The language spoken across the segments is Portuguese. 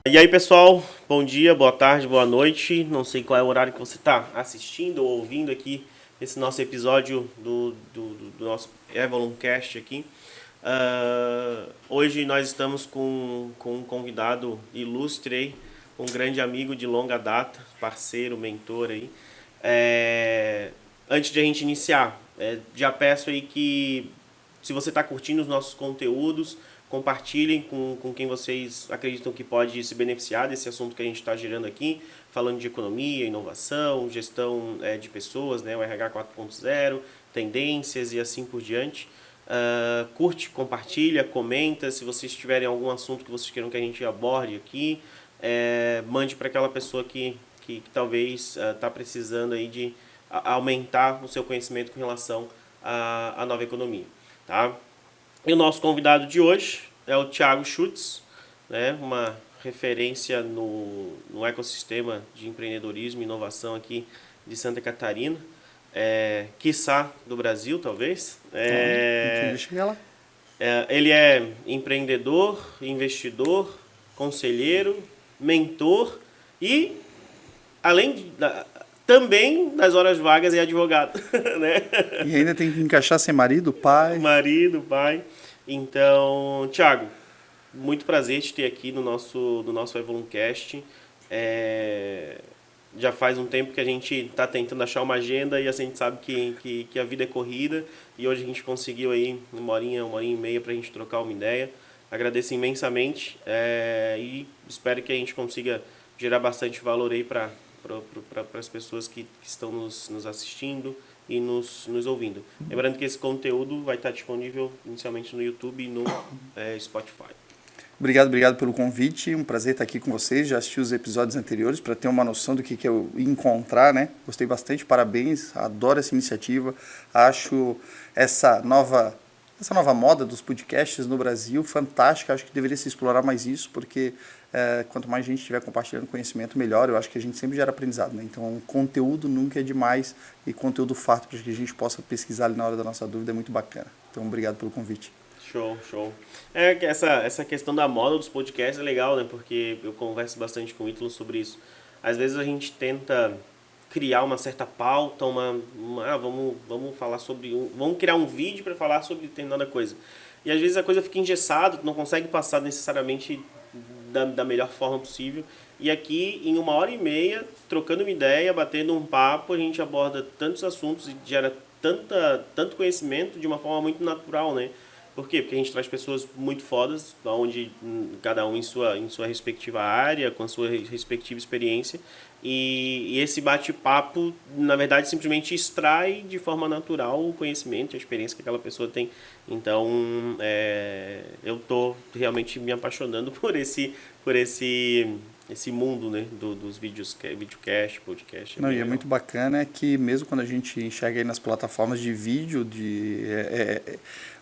E aí, pessoal, bom dia, boa tarde, boa noite. Não sei qual é o horário que você está assistindo ou ouvindo aqui esse nosso episódio do nosso Evoluncast aqui. Hoje nós estamos com um convidado ilustre aí, um grande amigo de longa data, parceiro, mentor aí. Antes de a gente iniciar, já peço aí que, se você está curtindo os nossos conteúdos, compartilhem com quem vocês acreditam que pode se beneficiar desse assunto que a gente está gerando aqui, falando de economia, inovação, gestão de pessoas, né, o RH 4.0, tendências e assim por diante. Curte, compartilha, comenta. Se vocês tiverem algum assunto que vocês queiram que a gente aborde aqui, mande para aquela pessoa que talvez está precisando aí de aumentar o seu conhecimento com relação à nova economia. Tá? E o nosso convidado de hoje é o Thiago Schutz, né, uma referência no ecossistema de empreendedorismo e inovação aqui de Santa Catarina, quiçá do Brasil, talvez. Chegar lá. Ele é empreendedor, investidor, conselheiro, mentor e, além de, também nas horas vagas, é advogado. Né? E ainda tem que encaixar ser marido, pai. Marido, pai. Então, Thiago, muito prazer te ter aqui no nosso Evoluncast. Já faz um tempo que a gente está tentando achar uma agenda e a gente sabe que a vida é corrida. E hoje a gente conseguiu aí uma horinha e meia para a gente trocar uma ideia. Agradeço imensamente e espero que a gente consiga gerar bastante valor aí para as pessoas que estão nos assistindo e nos ouvindo. Lembrando que esse conteúdo vai estar disponível inicialmente no YouTube e no Spotify. Obrigado pelo convite, um prazer estar aqui com vocês, já assisti os episódios anteriores para ter uma noção do que eu ia encontrar, né? Gostei bastante, parabéns, adoro essa iniciativa, acho essa nova moda dos podcasts no Brasil fantástica, acho que deveria se explorar mais isso, porque quanto mais gente estiver compartilhando conhecimento, melhor. Eu acho que a gente sempre gera aprendizado, né? Então, conteúdo nunca é demais e conteúdo farto para que a gente possa pesquisar ali na hora da nossa dúvida é muito bacana. Então, obrigado pelo convite. Show. Essa questão da moda dos podcasts é legal, né? Porque eu converso bastante com o Ítalo sobre isso. Às vezes a gente tenta criar uma certa pauta, vamos falar sobre vamos criar um vídeo para falar sobre determinada coisa. E às vezes a coisa fica engessada, tu não consegue passar necessariamente da melhor forma possível. E aqui, em 1h30, trocando uma ideia, batendo um papo, a gente aborda tantos assuntos e gera tanto conhecimento de uma forma muito natural, né? Por quê? Porque a gente traz pessoas muito fodas, onde cada um em sua respectiva área, com a sua respectiva experiência. E esse bate-papo, na verdade, simplesmente extrai de forma natural o conhecimento, a experiência que aquela pessoa tem. Então, eu estou realmente me apaixonando por esse mundo, né, dos videocast, podcast. Não, e é muito bacana que mesmo quando a gente enxerga aí nas plataformas de vídeo,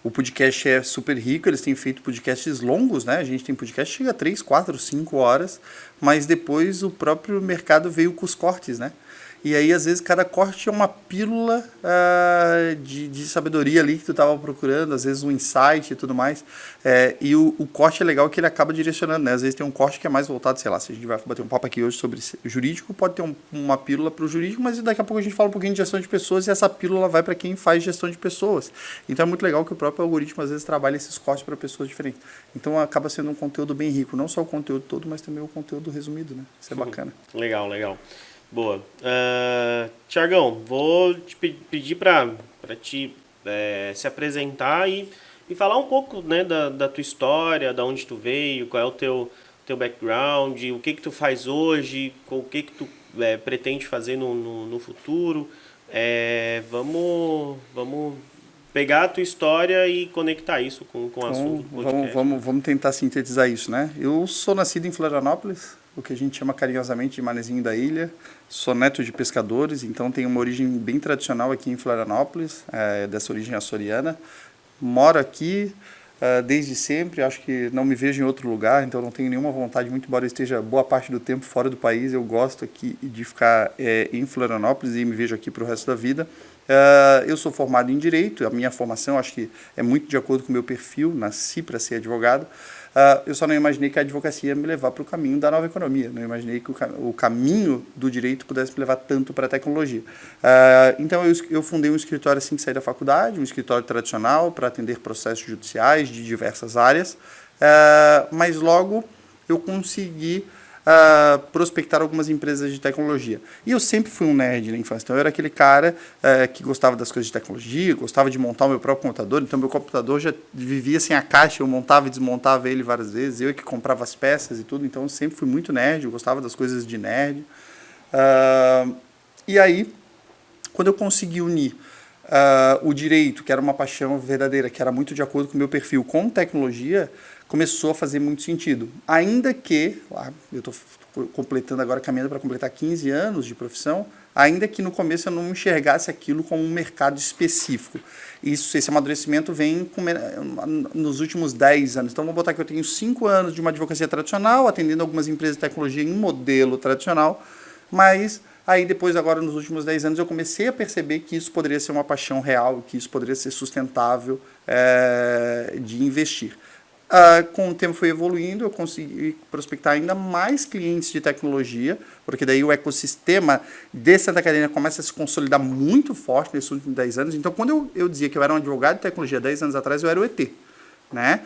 o podcast é super rico, eles têm feito podcasts longos, né? A gente tem podcast que chega a 3, 4, 5 horas, mas depois o próprio mercado veio com os cortes, né? E aí, às vezes, cada corte é uma pílula de sabedoria ali que tu estava procurando, às vezes um insight e tudo mais. E o corte é legal que ele acaba direcionando, né? Às vezes tem um corte que é mais voltado, sei lá, se a gente vai bater um papo aqui hoje sobre jurídico, pode ter uma pílula para o jurídico, mas daqui a pouco a gente fala um pouquinho de gestão de pessoas e essa pílula vai para quem faz gestão de pessoas. Então é muito legal que o próprio algoritmo, às vezes, trabalha esses cortes para pessoas diferentes. Então acaba sendo um conteúdo bem rico, não só o conteúdo todo, mas também o conteúdo resumido, né? Isso é bacana. Legal. Boa. Tiagão, vou te pedir para te se apresentar e falar um pouco, né, da tua história, da onde tu veio, qual é o teu background, o que tu faz hoje, o que tu pretende fazer no futuro. Vamos pegar a tua história e conectar isso com o assunto do podcast. Vamos tentar sintetizar isso, né? Eu sou nascido em Florianópolis, o que a gente chama carinhosamente de Manezinho da Ilha. Sou neto de pescadores, então tenho uma origem bem tradicional aqui em Florianópolis, dessa origem açoriana. Moro aqui desde sempre, acho que não me vejo em outro lugar, então não tenho nenhuma vontade, muito embora eu esteja boa parte do tempo fora do país, eu gosto aqui de ficar em Florianópolis e me vejo aqui para o resto da vida. Eu sou formado em Direito, a minha formação acho que é muito de acordo com o meu perfil, nasci para ser advogado. Eu só não imaginei que a advocacia ia me levar para o caminho da nova economia. Não imaginei que o caminho do direito pudesse me levar tanto para a tecnologia. Então, eu fundei um escritório assim que saí da faculdade, um escritório tradicional para atender processos judiciais de diversas áreas. Mas logo eu consegui prospectar algumas empresas de tecnologia. E eu sempre fui um nerd na infância. Então, eu era aquele cara que gostava das coisas de tecnologia, gostava de montar o meu próprio computador. Então, meu computador já vivia sem a caixa, eu montava e desmontava ele várias vezes. Eu que comprava as peças e tudo. Então, eu sempre fui muito nerd, eu gostava das coisas de nerd. E aí, quando eu consegui unir o direito, que era uma paixão verdadeira, que era muito de acordo com o meu perfil, com tecnologia, começou a fazer muito sentido. Ainda que, eu estou completando agora, caminhando para completar 15 anos de profissão, ainda que no começo eu não enxergasse aquilo como um mercado específico. Esse amadurecimento vem nos últimos 10 anos. Então, vou botar que eu tenho 5 anos de uma advocacia tradicional, atendendo algumas empresas de tecnologia em modelo tradicional, mas aí depois, agora nos últimos 10 anos, eu comecei a perceber que isso poderia ser uma paixão real, que isso poderia ser sustentável de investir. Com o tempo foi evoluindo, eu consegui prospectar ainda mais clientes de tecnologia, porque daí o ecossistema de Santa Catarina começa a se consolidar muito forte nesses últimos 10 anos. Então, quando eu dizia que eu era um advogado de tecnologia 10 anos atrás, eu era o ET. Né?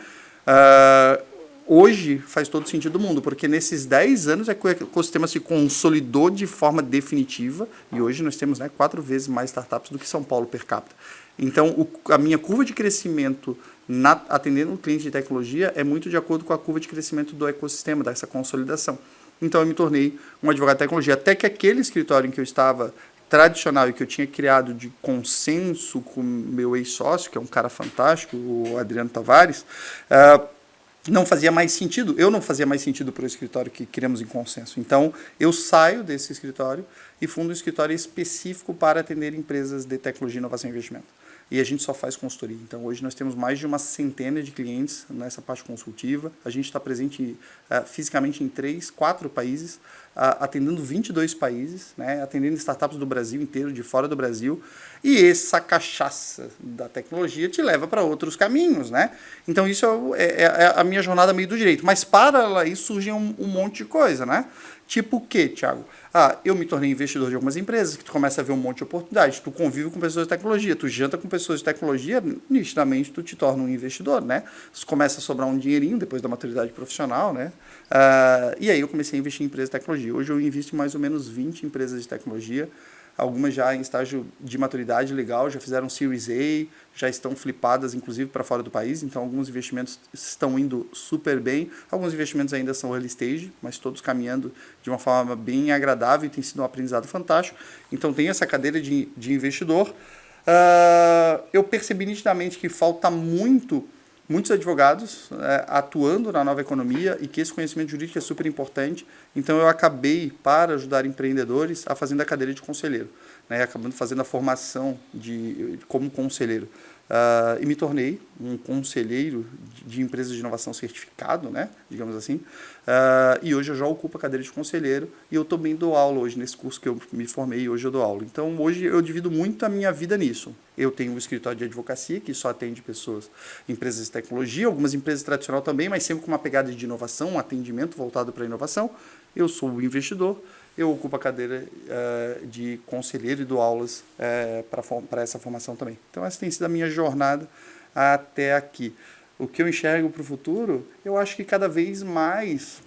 Hoje faz todo sentido do mundo, porque nesses 10 anos é que o ecossistema se consolidou de forma definitiva, e hoje nós temos 4 vezes mais startups do que São Paulo per capita. Então, a minha curva de crescimento atendendo um cliente de tecnologia é muito de acordo com a curva de crescimento do ecossistema, dessa consolidação. Então, eu me tornei um advogado de tecnologia, até que aquele escritório em que eu estava tradicional e que eu tinha criado de consenso com o meu ex-sócio, que é um cara fantástico, o Adriano Tavares, não fazia mais sentido, eu não fazia mais sentido para o escritório que criamos em consenso. Então, eu saio desse escritório e fundo um escritório específico para atender empresas de tecnologia, inovação e investimento. E a gente só faz consultoria. Então, hoje nós temos mais de uma centena de clientes nessa parte consultiva. A gente está presente fisicamente em 3, 4 países, atendendo 22 países, né, atendendo startups do Brasil inteiro, de fora do Brasil. E essa cachaça da tecnologia te leva para outros caminhos. Né? Então, isso é a minha jornada meio do direito. Mas, para aí, surge um monte de coisa. Né? Tipo o quê, Thiago? Eu me tornei investidor de algumas empresas, que tu começa a ver um monte de oportunidades, tu convive com pessoas de tecnologia, tu janta com pessoas de tecnologia, nitidamente tu te torna um investidor, né? Começa a sobrar um dinheirinho depois da maturidade profissional, né? E aí eu comecei a investir em empresas de tecnologia. Hoje eu invisto em mais ou menos 20 empresas de tecnologia, algumas já em estágio de maturidade legal, já fizeram Series A, já estão flipadas, inclusive, para fora do país. Então, alguns investimentos estão indo super bem. Alguns investimentos ainda são early stage, mas todos caminhando de uma forma bem agradável e tem sido um aprendizado fantástico. Então, tem essa cadeira de investidor. Eu percebi nitidamente que falta muitos advogados atuando na nova economia e que esse conhecimento jurídico é super importante. Então, eu acabei, para ajudar empreendedores, a fazendo a cadeira de conselheiro, né, acabando fazendo a formação como conselheiro. E me tornei um conselheiro de empresas de inovação certificado, né, digamos assim. E hoje eu já ocupo a cadeira de conselheiro e eu também dou aula hoje nesse curso que eu me formei, hoje eu dou aula. Então, hoje eu divido muito a minha vida nisso. Eu tenho um escritório de advocacia que só atende pessoas, empresas de tecnologia, algumas empresas tradicionais também, mas sempre com uma pegada de inovação, um atendimento voltado para a inovação. Eu sou o investidor, eu ocupo a cadeira de conselheiro e dou aulas para essa formação também. Então, essa tem sido a minha jornada até aqui. O que eu enxergo para o futuro, eu acho que cada vez mais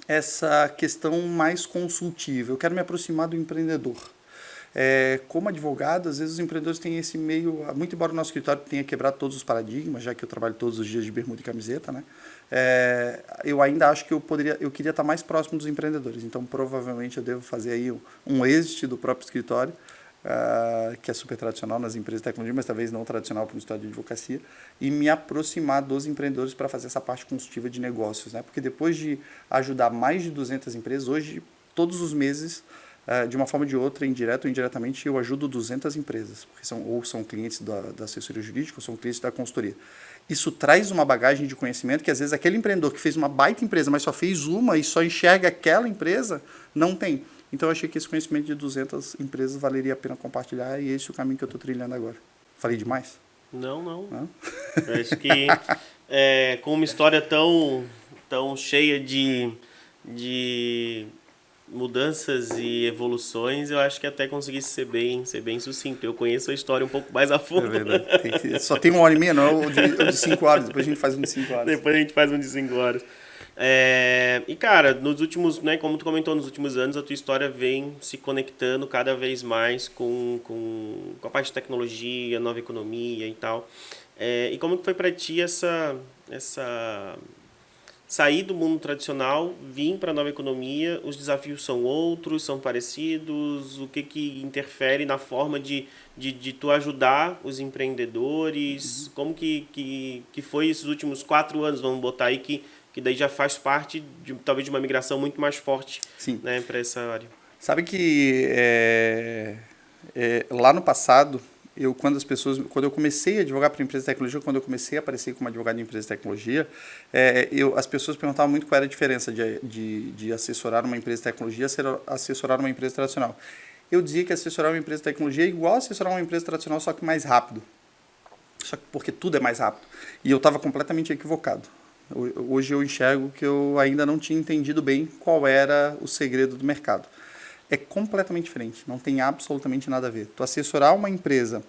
essa questão mais consultiva. Eu quero me aproximar do empreendedor. Como advogado, às vezes os empreendedores têm esse meio, muito embora o nosso escritório tenha quebrado todos os paradigmas, já que eu trabalho todos os dias de bermuda e camiseta, né? Eu ainda acho que eu queria estar mais próximo dos empreendedores. Então, provavelmente, eu devo fazer aí um exit do próprio escritório, que é super tradicional nas empresas de tecnologia, mas talvez não tradicional para um escritório de advocacia, e me aproximar dos empreendedores para fazer essa parte consultiva de negócios, né? Porque depois de ajudar mais de 200 empresas, hoje, todos os meses, de uma forma ou de outra, indireto ou indiretamente, eu ajudo 200 empresas, porque são clientes da assessoria jurídica, ou são clientes da consultoria. Isso traz uma bagagem de conhecimento que, às vezes, aquele empreendedor que fez uma baita empresa, mas só fez uma e só enxerga aquela empresa, não tem. Então eu achei que esse conhecimento de 200 empresas valeria a pena compartilhar e esse é o caminho que eu estou trilhando agora. Falei demais? Não, não. Não? Eu acho que com uma história tão cheia de mudanças e evoluções, eu acho que até consegui ser bem sucinto. Eu conheço a história um pouco mais a É fundo. verdade. Só tem 1h30, não é o de 5 horas. Depois a gente faz um de 5 horas. Depois a gente faz um de 5 horas. E cara, nos últimos, né, como tu comentou, nos últimos anos a tua história vem se conectando cada vez mais com a parte de tecnologia, nova economia e tal. E como que foi para ti essa sair do mundo tradicional, vir para a nova economia? Os desafios são outros, são parecidos? O que interfere na forma de tu ajudar os empreendedores? Como que foi esses últimos 4 anos, vamos botar aí, que daí já faz parte talvez de uma migração muito mais forte, né, para essa área? Sabe que lá no passado, quando eu comecei a advogar para empresa de tecnologia, quando eu comecei a aparecer como advogado de empresa de tecnologia, as pessoas perguntavam muito qual era a diferença de assessorar uma empresa de tecnologia e assessorar uma empresa tradicional. Eu dizia que assessorar uma empresa de tecnologia é igual a assessorar uma empresa tradicional, só que mais rápido. Só que porque tudo é mais rápido. E eu estava completamente equivocado. Hoje eu enxergo que eu ainda não tinha entendido bem qual era o segredo do mercado. É completamente diferente, não tem absolutamente nada a ver. Tu assessorar uma empresa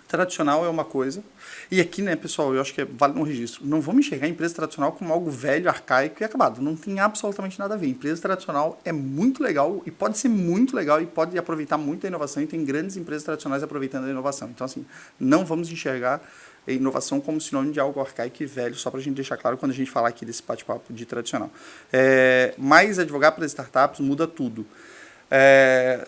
tradicional é uma coisa, e aqui, né, pessoal, eu acho que vale um registro. Não vamos enxergar a empresa tradicional como algo velho, arcaico e acabado. Não tem absolutamente nada a ver. A empresa tradicional é muito legal e pode ser muito legal e pode aproveitar muito da inovação, e tem grandes empresas tradicionais aproveitando a inovação. Então, assim, não vamos enxergar a inovação como sinônimo de algo arcaico e velho, só para a gente deixar claro quando a gente falar aqui desse bate-papo de tradicional. Mas advogar para startups muda tudo.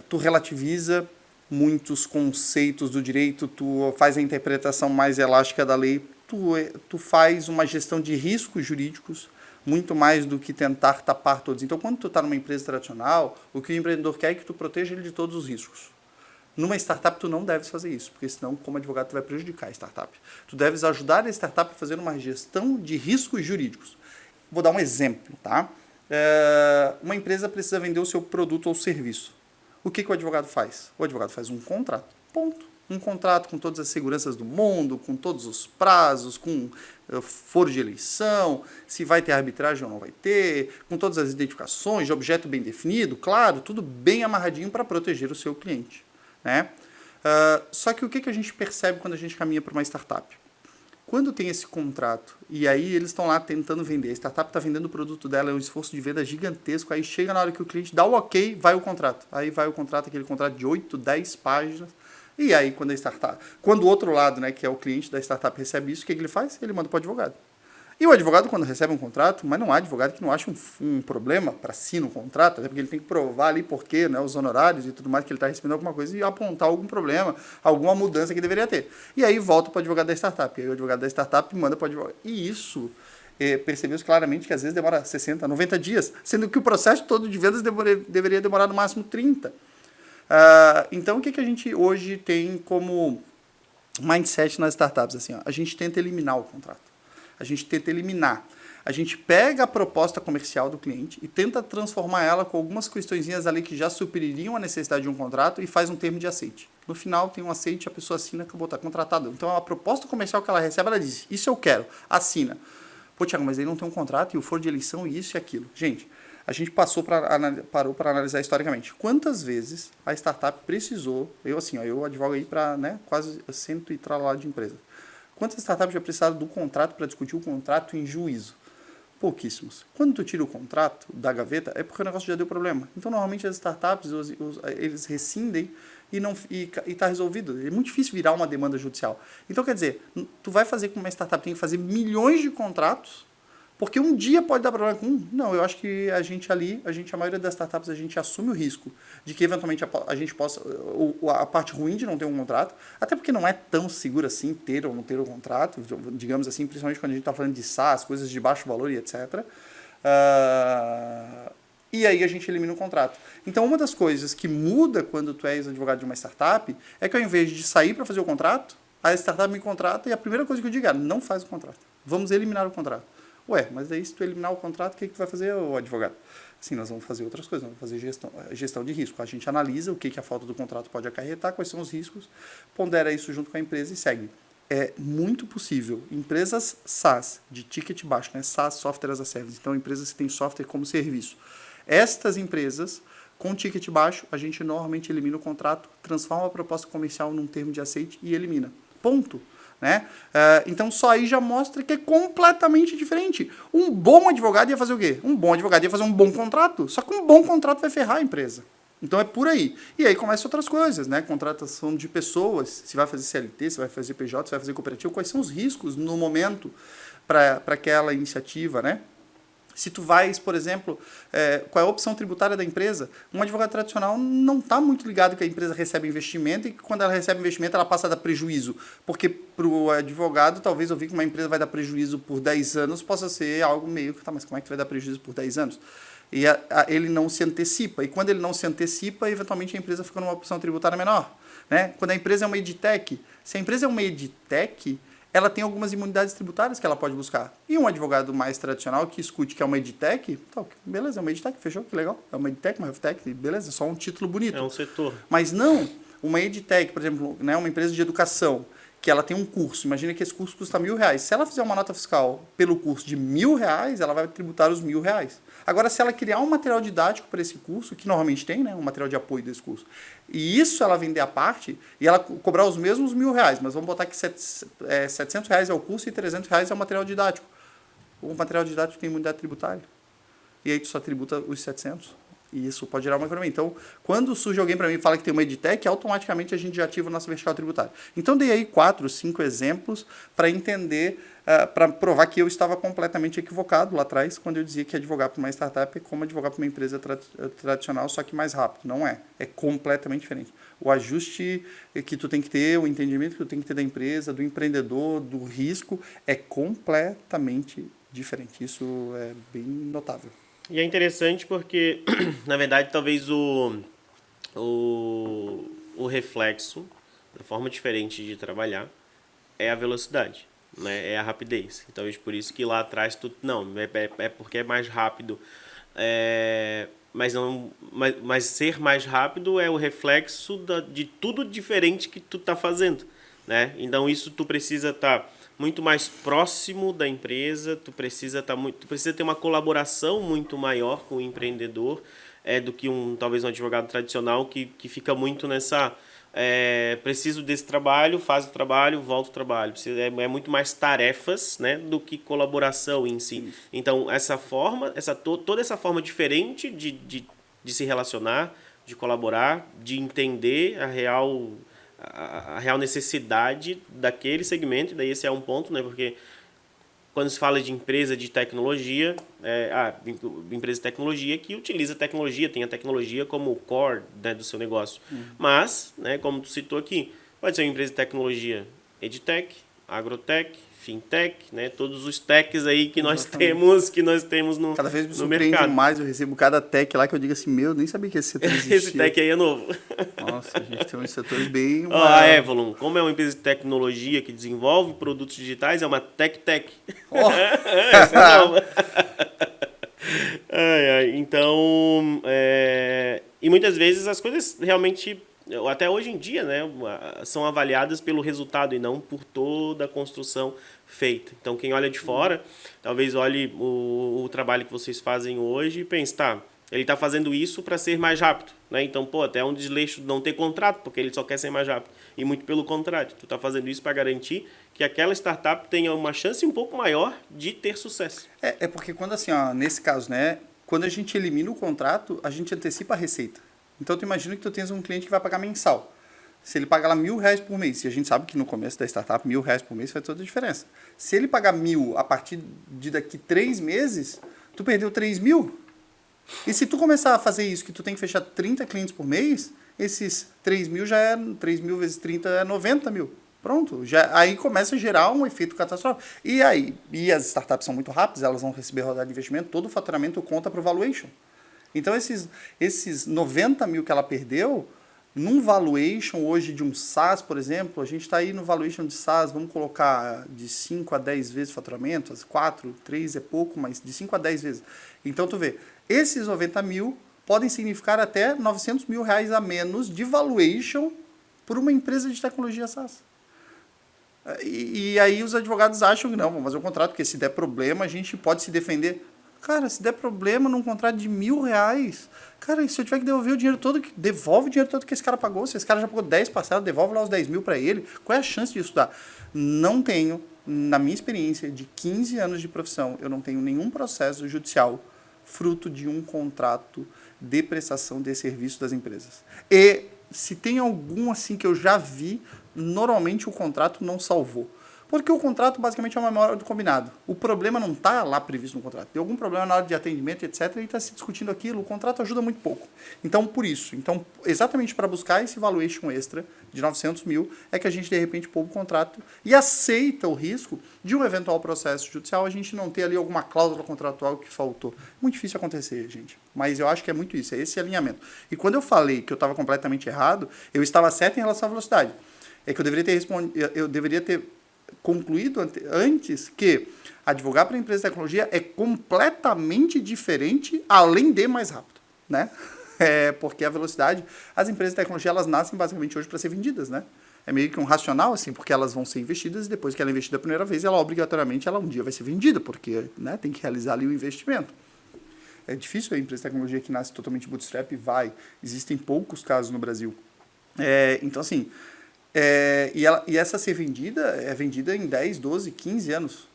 Tu relativiza muitos conceitos do direito, tu faz a interpretação mais elástica da lei, tu faz uma gestão de riscos jurídicos muito mais do que tentar tapar todos. Então, quando tu está numa empresa tradicional, o que o empreendedor quer é que tu proteja ele de todos os riscos. Numa startup, tu não deves fazer isso, porque senão, como advogado, tu vai prejudicar a startup. Tu deves ajudar a startup a fazer uma gestão de riscos jurídicos. Vou dar um exemplo, tá? Uma empresa precisa vender o seu produto ou serviço. O que o advogado faz? O advogado faz um contrato. Ponto. Um contrato com todas as seguranças do mundo, com todos os prazos, com foro de eleição, se vai ter arbitragem ou não vai ter, com todas as identificações de objeto bem definido, claro, tudo bem amarradinho para proteger o seu cliente. Né? Só que o que a gente percebe quando a gente caminha para uma startup? Quando tem esse contrato, e aí eles estão lá tentando vender, a startup está vendendo o produto dela, é um esforço de venda gigantesco, aí chega na hora que o cliente dá o ok, vai o contrato. Aí vai o contrato, aquele contrato de 8, 10 páginas, e aí quando o outro lado, né, que é o cliente da startup, recebe isso, o que ele faz? Ele manda para o advogado. E o advogado, quando recebe um contrato, mas não há advogado que não ache um problema para si no contrato, até porque ele tem que provar ali porquê, né, os honorários e tudo mais, que ele está recebendo alguma coisa e apontar algum problema, alguma mudança que deveria ter. E aí volta para o advogado da startup. E aí o advogado da startup manda para o advogado. E isso percebeu-se claramente que às vezes demora 60, 90 dias, sendo que o processo todo de vendas deveria demorar no máximo 30. Então, o que a gente hoje tem como mindset nas startups? Assim, ó, a gente tenta eliminar o contrato. A gente tenta eliminar. A gente pega a proposta comercial do cliente e tenta transformar ela com algumas questõezinhas ali que já supririam a necessidade de um contrato e faz um termo de aceite. No final tem um aceite, a pessoa assina, acabou, está contratada. Então a proposta comercial que ela recebe, ela diz, isso eu quero, assina. Pô, Thiago, mas aí não tem um contrato e o foro de eleição e isso e aquilo. Gente, a gente parou para analisar historicamente. Quantas vezes a startup precisou, eu advogo aí para quase 100 e tralá de empresas. Quantas startups já precisaram do contrato para discutir o contrato em juízo? Pouquíssimos. Quando tu tira o contrato da gaveta, é porque o negócio já deu problema. Então, normalmente, as startups, eles rescindem e está resolvido. É muito difícil virar uma demanda judicial. Então, quer dizer, tu vai fazer com uma startup, tem que fazer milhões de contratos, porque um dia pode dar problema com um. Não, eu acho que a maioria das startups, a gente assume o risco de que eventualmente a gente possa, a parte ruim de não ter um contrato, até porque não é tão seguro assim ter ou não ter um contrato, digamos assim, principalmente quando a gente está falando de SaaS, coisas de baixo valor e etc. E aí a gente elimina o contrato. Então, uma das coisas que muda quando tu és advogado de uma startup é que ao invés de sair para fazer o contrato, a startup me contrata e a primeira coisa que eu digo é, não faz o contrato. Vamos eliminar o contrato. Ué, mas daí se tu eliminar o contrato, o que tu vai fazer, o advogado? Sim, nós vamos fazer outras coisas, vamos fazer gestão de risco. A gente analisa o que a falta do contrato pode acarretar, quais são os riscos, pondera isso junto com a empresa e segue. É muito possível. Empresas SaaS, de ticket baixo, né? SaaS, Software as a Service, então empresas que têm software como serviço. Estas empresas, com ticket baixo, a gente normalmente elimina o contrato, transforma a proposta comercial num termo de aceite e elimina. Ponto. Né? Então, só aí já mostra que é completamente diferente. Um bom advogado ia fazer o quê? Um bom advogado ia fazer um bom contrato. Só que um bom contrato vai ferrar a empresa. Então, é por aí. E aí começam outras coisas, né? Contratação de pessoas, se vai fazer CLT, se vai fazer PJ, se vai fazer cooperativo, quais são os riscos no momento para aquela iniciativa, né? Se tu vais, por exemplo, qual é a opção tributária da empresa? Um advogado tradicional não está muito ligado que a empresa recebe investimento e que quando ela recebe investimento ela passa a dar prejuízo. Porque para o advogado, talvez ouvir que uma empresa vai dar prejuízo por 10 anos possa ser algo meio que, tá, mas como é que tu vai dar prejuízo por 10 anos? E ele não se antecipa. E quando ele não se antecipa, eventualmente a empresa fica numa opção tributária menor. Né? Quando a empresa é uma edtech, se a empresa é uma edtech, ela tem algumas imunidades tributárias que ela pode buscar. E um advogado mais tradicional que escute que é uma edtech, tá, beleza, é uma edtech, fechou, que legal. É uma edtech, uma healthtech, beleza, só um título bonito. É um setor. Mas não, uma edtech, por exemplo, né, uma empresa de educação, que ela tem um curso, imagina que esse curso custa R$1.000. Se ela fizer uma nota fiscal pelo curso de R$1.000, ela vai tributar os R$1.000. Agora, se ela criar um material didático para esse curso, que normalmente tem, né, um material de apoio desse curso, e isso ela vender à parte, e ela cobrar os mesmos R$1.000, mas vamos botar que R$700 é o curso e R$300 é o material didático. O material didático tem imunidade tributária. E aí tu só tributa os 700. E isso pode gerar uma economia. Então, quando surge alguém para mim e fala que tem uma edtech, automaticamente a gente já ativa a nossa vertical tributária. Então, dei aí 4, 5 exemplos para entender, para provar que eu estava completamente equivocado lá atrás, quando eu dizia que advogar para uma startup é como advogar para uma empresa tradicional, só que mais rápido. Não é. É completamente diferente. O ajuste que tu tem que ter, o entendimento que tu tem que ter da empresa, do empreendedor, do risco, é completamente diferente. Isso é bem notável. E é interessante porque, na verdade, talvez o reflexo da forma diferente de trabalhar é a velocidade, né? É a rapidez. Então, por isso que lá atrás, é porque é mais rápido. Mas ser mais rápido é o reflexo de tudo diferente que tu tá fazendo, né? Então, isso tu precisa estar muito mais próximo da empresa, tu precisa ter uma colaboração muito maior com o empreendedor, do que talvez um advogado tradicional que fica muito nessa preciso desse trabalho, faz o trabalho, volta o trabalho. É muito mais tarefas, né, do que colaboração em si. Então, toda essa forma diferente de se relacionar, de colaborar, de entender a real necessidade daquele segmento, e daí esse é um ponto, né? Porque quando se fala de empresa de tecnologia, empresa de tecnologia que utiliza tecnologia, tem a tecnologia como o core, né, do seu negócio. Mas, né, como tu citou aqui, pode ser uma empresa de tecnologia edtech, agrotech, fintech, né, todos os techs aí que nós temos no mercado. Cada vez me surpreende mais, eu recebo cada tech lá que eu digo assim, eu nem sabia que esse setor existia. Esse tech aí é novo. Nossa, a gente tem uns setores bem... A Evolon, como é uma empresa de tecnologia que desenvolve produtos digitais, é uma tech. Oh. Essa é nova. Então, e muitas vezes as coisas realmente, até hoje em dia, né, são avaliadas pelo resultado e não por toda a construção feita. Então, quem olha de fora, talvez olhe o trabalho que vocês fazem hoje e pense, ele está fazendo isso para ser mais rápido, né? Então, até é um desleixo não ter contrato, porque ele só quer ser mais rápido. E muito pelo contrário, tu está fazendo isso para garantir que aquela startup tenha uma chance um pouco maior de ter sucesso. É porque quando assim, nesse caso, né, quando a gente elimina o contrato, a gente antecipa a receita. Então, tu imagina que tu tens um cliente que vai pagar mensal. Se ele pagar lá R$1.000 por mês, e a gente sabe que no começo da startup, R$1.000 por mês faz toda a diferença. Se ele pagar R$1.000 a partir de daqui 3 meses, tu perdeu R$3.000. E se tu começar a fazer isso, que tu tem que fechar 30 clientes por mês, esses 3.000 já é 3.000 vezes 30 é 90 mil. Pronto, aí começa a gerar um efeito catastrófico. E as startups são muito rápidas, elas vão receber rodada de investimento, todo o faturamento conta para o valuation. Então, esses 90 mil que ela perdeu, Num valuation hoje de um SaaS, por exemplo, a gente está aí no valuation de SaaS, vamos colocar de 5 a 10 vezes faturamento, as 4, 3 é pouco, mas de 5 a 10 vezes. Então, tu vê, esses 90 mil podem significar até 900 mil reais a menos de valuation por uma empresa de tecnologia SaaS. E aí os advogados acham que não, vamos fazer um contrato, porque se der problema a gente pode se defender. Cara, se der problema num contrato de R$ 1.000, cara, se eu tiver que devolver o dinheiro todo, devolve o dinheiro todo que esse cara pagou. Se esse cara já pagou 10 parcelas, devolve lá os 10 mil para ele. Qual é a chance disso dar? Não tenho, na minha experiência de 15 anos de profissão, eu não tenho nenhum processo judicial fruto de um contrato de prestação de serviço das empresas. E se tem algum assim que eu já vi, normalmente o contrato não salvou. Porque o contrato basicamente é uma memória do combinado. O problema não está lá previsto no contrato. Tem algum problema na hora de atendimento, etc. E está se discutindo aquilo. O contrato ajuda muito pouco. Então, por isso. Então, exatamente para buscar esse valuation extra de 900 mil, é que a gente, de repente, poupa o contrato e aceita o risco de um eventual processo judicial a gente não ter ali alguma cláusula contratual que faltou. Muito difícil acontecer, gente. Mas eu acho que é muito isso. É esse alinhamento. E quando eu falei que eu estava completamente errado, eu estava certo em relação à velocidade. É que eu deveria ter concluído antes que advogar para a empresa de tecnologia é completamente diferente, além de mais rápido, né? Porque a velocidade, as empresas de tecnologia, elas nascem basicamente hoje para ser vendidas, né? É meio que um racional, assim, porque elas vão ser investidas e depois que ela é investida a primeira vez, ela obrigatoriamente, ela um dia vai ser vendida, porque, né, tem que realizar ali o investimento. É difícil a empresa de tecnologia que nasce totalmente bootstrap e vai. Existem poucos casos no Brasil. Então, assim, e essa ser vendida é vendida em 10, 12, 15 anos.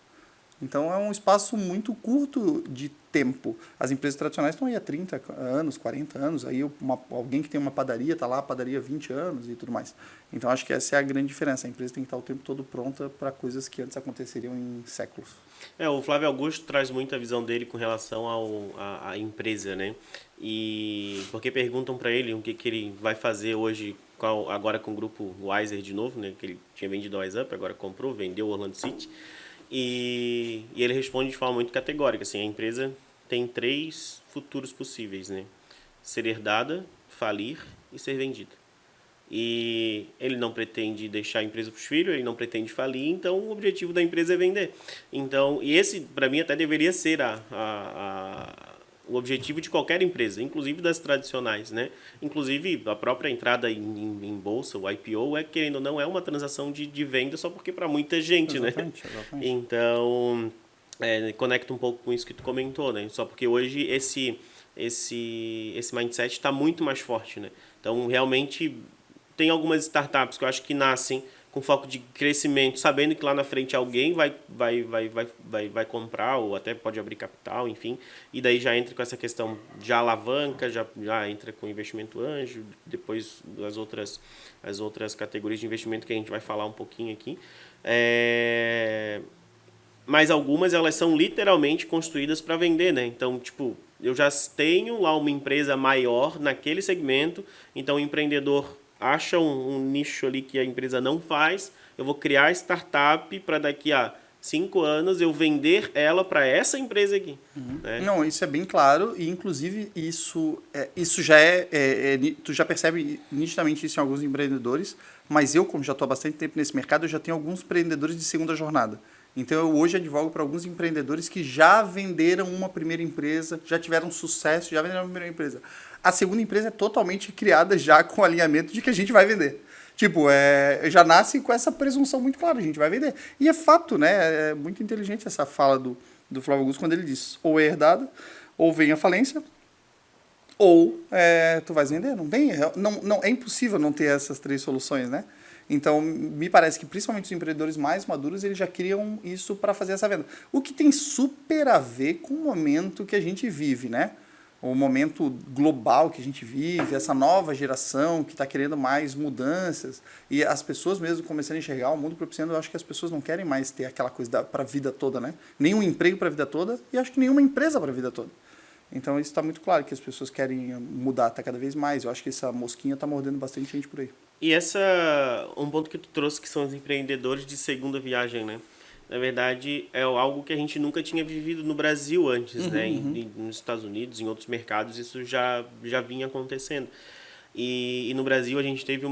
Então é um espaço muito curto de tempo. As empresas tradicionais estão aí há 30 anos, 40 anos. Aí alguém que tem uma padaria está lá, a padaria há 20 anos e tudo mais. Então acho que essa é a grande diferença. A empresa tem que estar o tempo todo pronta para coisas que antes aconteceriam em séculos. O Flávio Augusto traz muito a visão dele com relação à empresa, né? E porque perguntam para ele o que ele vai fazer hoje, agora com o grupo Wiser de novo, né? Que ele tinha vendido a WiseUp, agora comprou, vendeu o Orlando City. E ele responde de forma muito categórica, assim, a empresa tem 3 futuros possíveis, né? Ser herdada, falir e ser vendida. E ele não pretende deixar a empresa para os filhos, ele não pretende falir, então o objetivo da empresa é vender. Então, e esse, para mim, até deveria ser o objetivo de qualquer empresa, inclusive das tradicionais, né? Inclusive, a própria entrada em bolsa, o IPO, querendo ou não, é uma transação de venda só porque para muita gente, Exatamente. Então, conecta um pouco com isso que tu comentou, né? Só porque hoje esse mindset está muito mais forte, né? Então, realmente, tem algumas startups que eu acho que nascem com foco de crescimento, sabendo que lá na frente alguém vai comprar ou até pode abrir capital, enfim. E daí já entra com essa questão de alavanca, já entra com investimento anjo, depois as outras categorias de investimento que a gente vai falar um pouquinho aqui. Mas algumas elas são literalmente construídas para vender, né? Então, tipo, eu já tenho lá uma empresa maior naquele segmento, então o empreendedor acha um nicho ali que a empresa não faz, eu vou criar startup para daqui a 5 anos eu vender ela para essa empresa aqui. Né? Não, isso é bem claro e inclusive isso já tu já percebe nitidamente isso em alguns empreendedores, mas eu, como já estou há bastante tempo nesse mercado, eu já tenho alguns empreendedores de segunda jornada. Então eu hoje advogo para alguns empreendedores que já venderam uma primeira empresa, já tiveram sucesso, já venderam uma primeira empresa. A segunda empresa é totalmente criada já com o alinhamento de que a gente vai vender. Tipo, já nasce com essa presunção muito clara, a gente vai vender. E é fato, né? É muito inteligente essa fala do Flávio Augusto quando ele diz, ou é herdada, ou vem a falência, ou tu vais vender. Não, é impossível não ter essas 3 soluções, né? Então, me parece que principalmente os empreendedores mais maduros, eles já criam isso para fazer essa venda. O que tem super a ver com o momento que a gente vive, né? O momento global que a gente vive, essa nova geração que está querendo mais mudanças e as pessoas mesmo começando a enxergar o mundo propiciando, eu acho que as pessoas não querem mais ter aquela coisa para a vida toda, né? Nenhum emprego para a vida toda e acho que nenhuma empresa para a vida toda. Então isso está muito claro que as pessoas querem mudar até cada vez mais. Eu acho que essa mosquinha está mordendo bastante gente por aí. E um ponto que tu trouxe que são os empreendedores de segunda viagem, né? Na verdade, é algo que a gente nunca tinha vivido no Brasil antes, né? Nos Estados Unidos, em outros mercados, isso já vinha acontecendo. E no Brasil a gente teve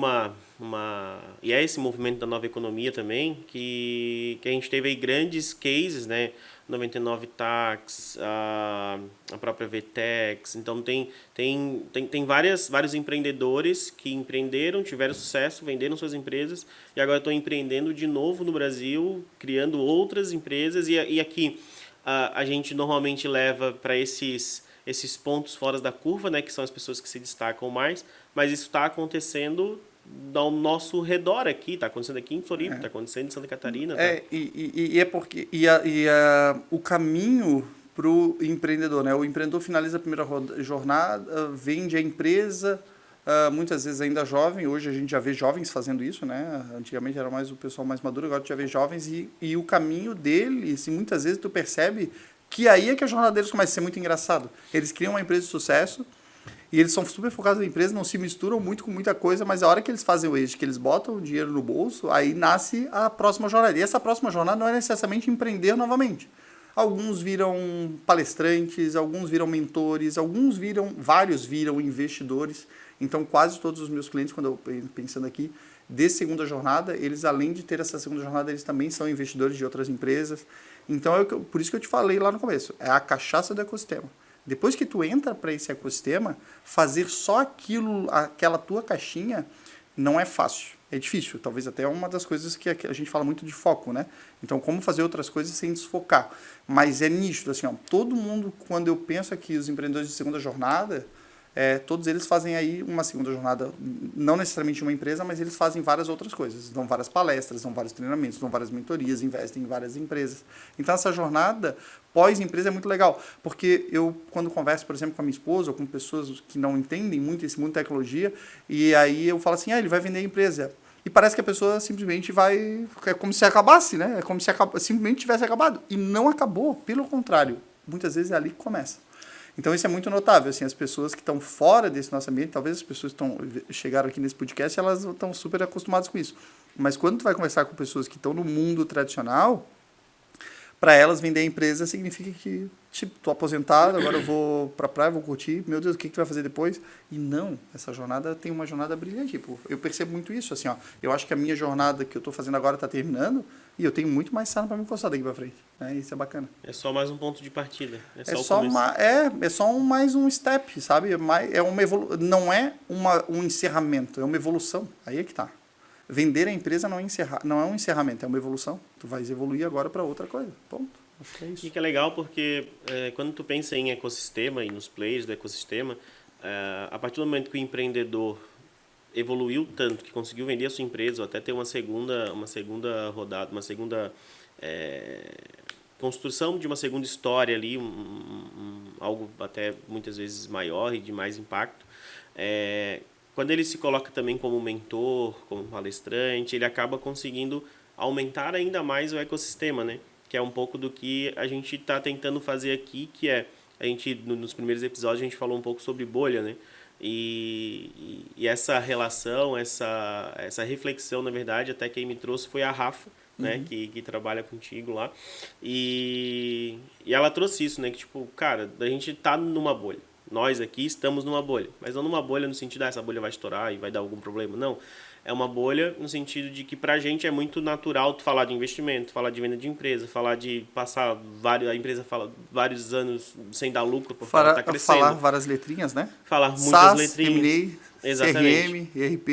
e é esse movimento da nova economia também, que a gente teve aí grandes cases, né? 99 Tax, a própria Vtex. Então tem vários empreendedores que empreenderam, tiveram sucesso, venderam suas empresas e agora estão empreendendo de novo no Brasil, criando outras empresas. E aqui a gente normalmente leva para esses pontos fora da curva, né, que são as pessoas que se destacam mais, mas isso está acontecendo ao nosso redor aqui, está acontecendo aqui em Floripa, está acontecendo em Santa Catarina. Tá? E é porque o caminho para o empreendedor, né? O empreendedor finaliza a primeira jornada, vende a empresa, muitas vezes ainda jovem, hoje a gente já vê jovens fazendo isso, né? Antigamente era mais o pessoal mais maduro, agora tu já vê jovens e o caminho deles, e muitas vezes tu percebe que aí é que a jornada deles começa a ser muito engraçado. Eles criam uma empresa de sucesso e eles são super focados na empresa, não se misturam muito com muita coisa, mas a hora que eles fazem o exit, que eles botam o dinheiro no bolso, aí nasce a próxima jornada. E essa próxima jornada não é necessariamente empreender novamente. Alguns viram palestrantes, alguns viram mentores, vários viram investidores. Então, quase todos os meus clientes, quando eu pensando aqui, de segunda jornada, eles além de ter essa segunda jornada, eles também são investidores de outras empresas. Então, por isso que eu te falei lá no começo, é a cachaça do ecossistema. Depois que tu entra para esse ecossistema, fazer só aquela tua caixinha, não é fácil. É difícil. Talvez até é uma das coisas que a gente fala muito de foco, né? Então, como fazer outras coisas sem desfocar. Mas é nítido, assim, ó, todo mundo, quando eu penso aqui, os empreendedores de segunda jornada, todos eles fazem aí uma segunda jornada, não necessariamente uma empresa, mas eles fazem várias outras coisas. Dão várias palestras, dão vários treinamentos, dão várias mentorias, investem em várias empresas. Então, essa jornada pós-empresa é muito legal, porque eu, quando converso, por exemplo, com a minha esposa ou com pessoas que não entendem muito esse mundo de tecnologia, e aí eu falo assim, ele vai vender a empresa. E parece que a pessoa simplesmente vai... É como se acabasse, né? É como se simplesmente tivesse acabado. E não acabou, pelo contrário. Muitas vezes é ali que começa. Então, isso é muito notável. Assim, as pessoas que estão fora desse nosso ambiente, talvez as pessoas que chegaram aqui nesse podcast, elas estão super acostumadas com isso. Mas quando tu vai conversar com pessoas que estão no mundo tradicional, para elas vender a empresa significa que, tipo, tô aposentado, agora eu vou pra praia, vou curtir, meu Deus, o que tu vai fazer depois? E não, essa jornada tem uma jornada brilhante. Tipo, eu percebo muito isso, assim, ó. Eu acho que a minha jornada que eu tô fazendo agora tá terminando e eu tenho muito mais sano para me encostar daqui para frente. Né? Isso é bacana. É só mais um ponto de partida. É só mais um step, sabe? Não é um encerramento, é uma evolução. Aí é que tá. Vender a empresa não é um encerramento, é uma evolução. Tu vais evoluir agora para outra coisa. Ponto. Acho que é isso. E que é legal porque quando tu pensa em ecossistema e nos players do ecossistema, a partir do momento que o empreendedor evoluiu tanto que conseguiu vender a sua empresa ou até ter uma segunda rodada, uma segunda construção de uma segunda história ali, algo até muitas vezes maior e de mais impacto, quando ele se coloca também como mentor, como palestrante, ele acaba conseguindo aumentar ainda mais o ecossistema, né? Que é um pouco do que a gente está tentando fazer aqui, que a gente, nos primeiros episódios, a gente falou um pouco sobre bolha, né? E essa relação, essa reflexão, na verdade, até quem me trouxe foi a Rafa, né? Que trabalha contigo lá. E ela trouxe isso, né? Que, tipo, cara, a gente tá numa bolha. Nós aqui estamos numa bolha, mas não numa bolha no sentido essa bolha vai estourar e vai dar algum problema, não. É uma bolha no sentido de que pra gente é muito natural tu falar de investimento, falar de venda de empresa, falar de passar a empresa fala vários anos sem dar lucro porque ela tá crescendo. Falar várias letrinhas, né? Falar muitas SaaS, letrinhas. M&A, Exatamente. CRM, ERP.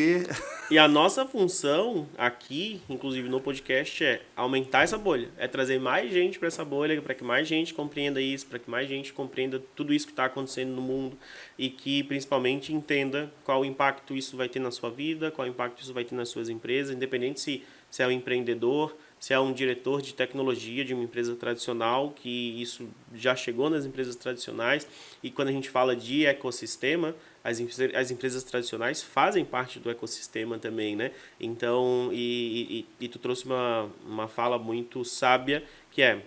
E a nossa função aqui, inclusive no podcast, é aumentar essa bolha. É trazer mais gente para essa bolha, para que mais gente compreenda isso, para que mais gente compreenda tudo isso que está acontecendo no mundo e que principalmente entenda qual o impacto isso vai ter na sua vida, qual o impacto isso vai ter nas suas empresas, independente se é um empreendedor, se é um diretor de tecnologia de uma empresa tradicional, que isso já chegou nas empresas tradicionais. E quando a gente fala de ecossistema, as empresas tradicionais fazem parte do ecossistema também, né? Então, e tu trouxe uma fala muito sábia, que é,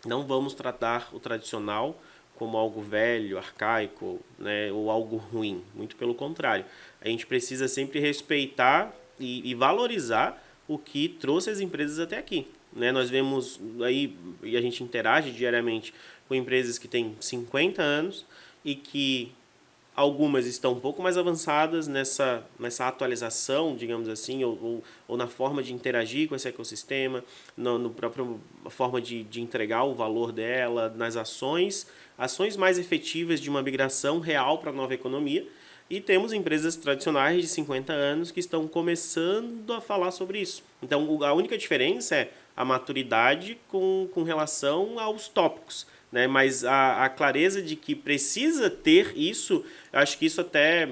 não vamos tratar o tradicional como algo velho, arcaico, né, ou algo ruim. Muito pelo contrário. A gente precisa sempre respeitar e valorizar o que trouxe as empresas até aqui. Né? Nós vemos aí, e a gente interage diariamente com empresas que têm 50 anos e que algumas estão um pouco mais avançadas nessa atualização, digamos assim, ou na forma de interagir com esse ecossistema, no próprio forma de entregar o valor dela, nas ações mais efetivas de uma migração real para a nova economia. E temos empresas tradicionais de 50 anos que estão começando a falar sobre isso. Então, a única diferença é a maturidade com relação aos tópicos, né? Mas a clareza de que precisa ter isso, eu acho que isso até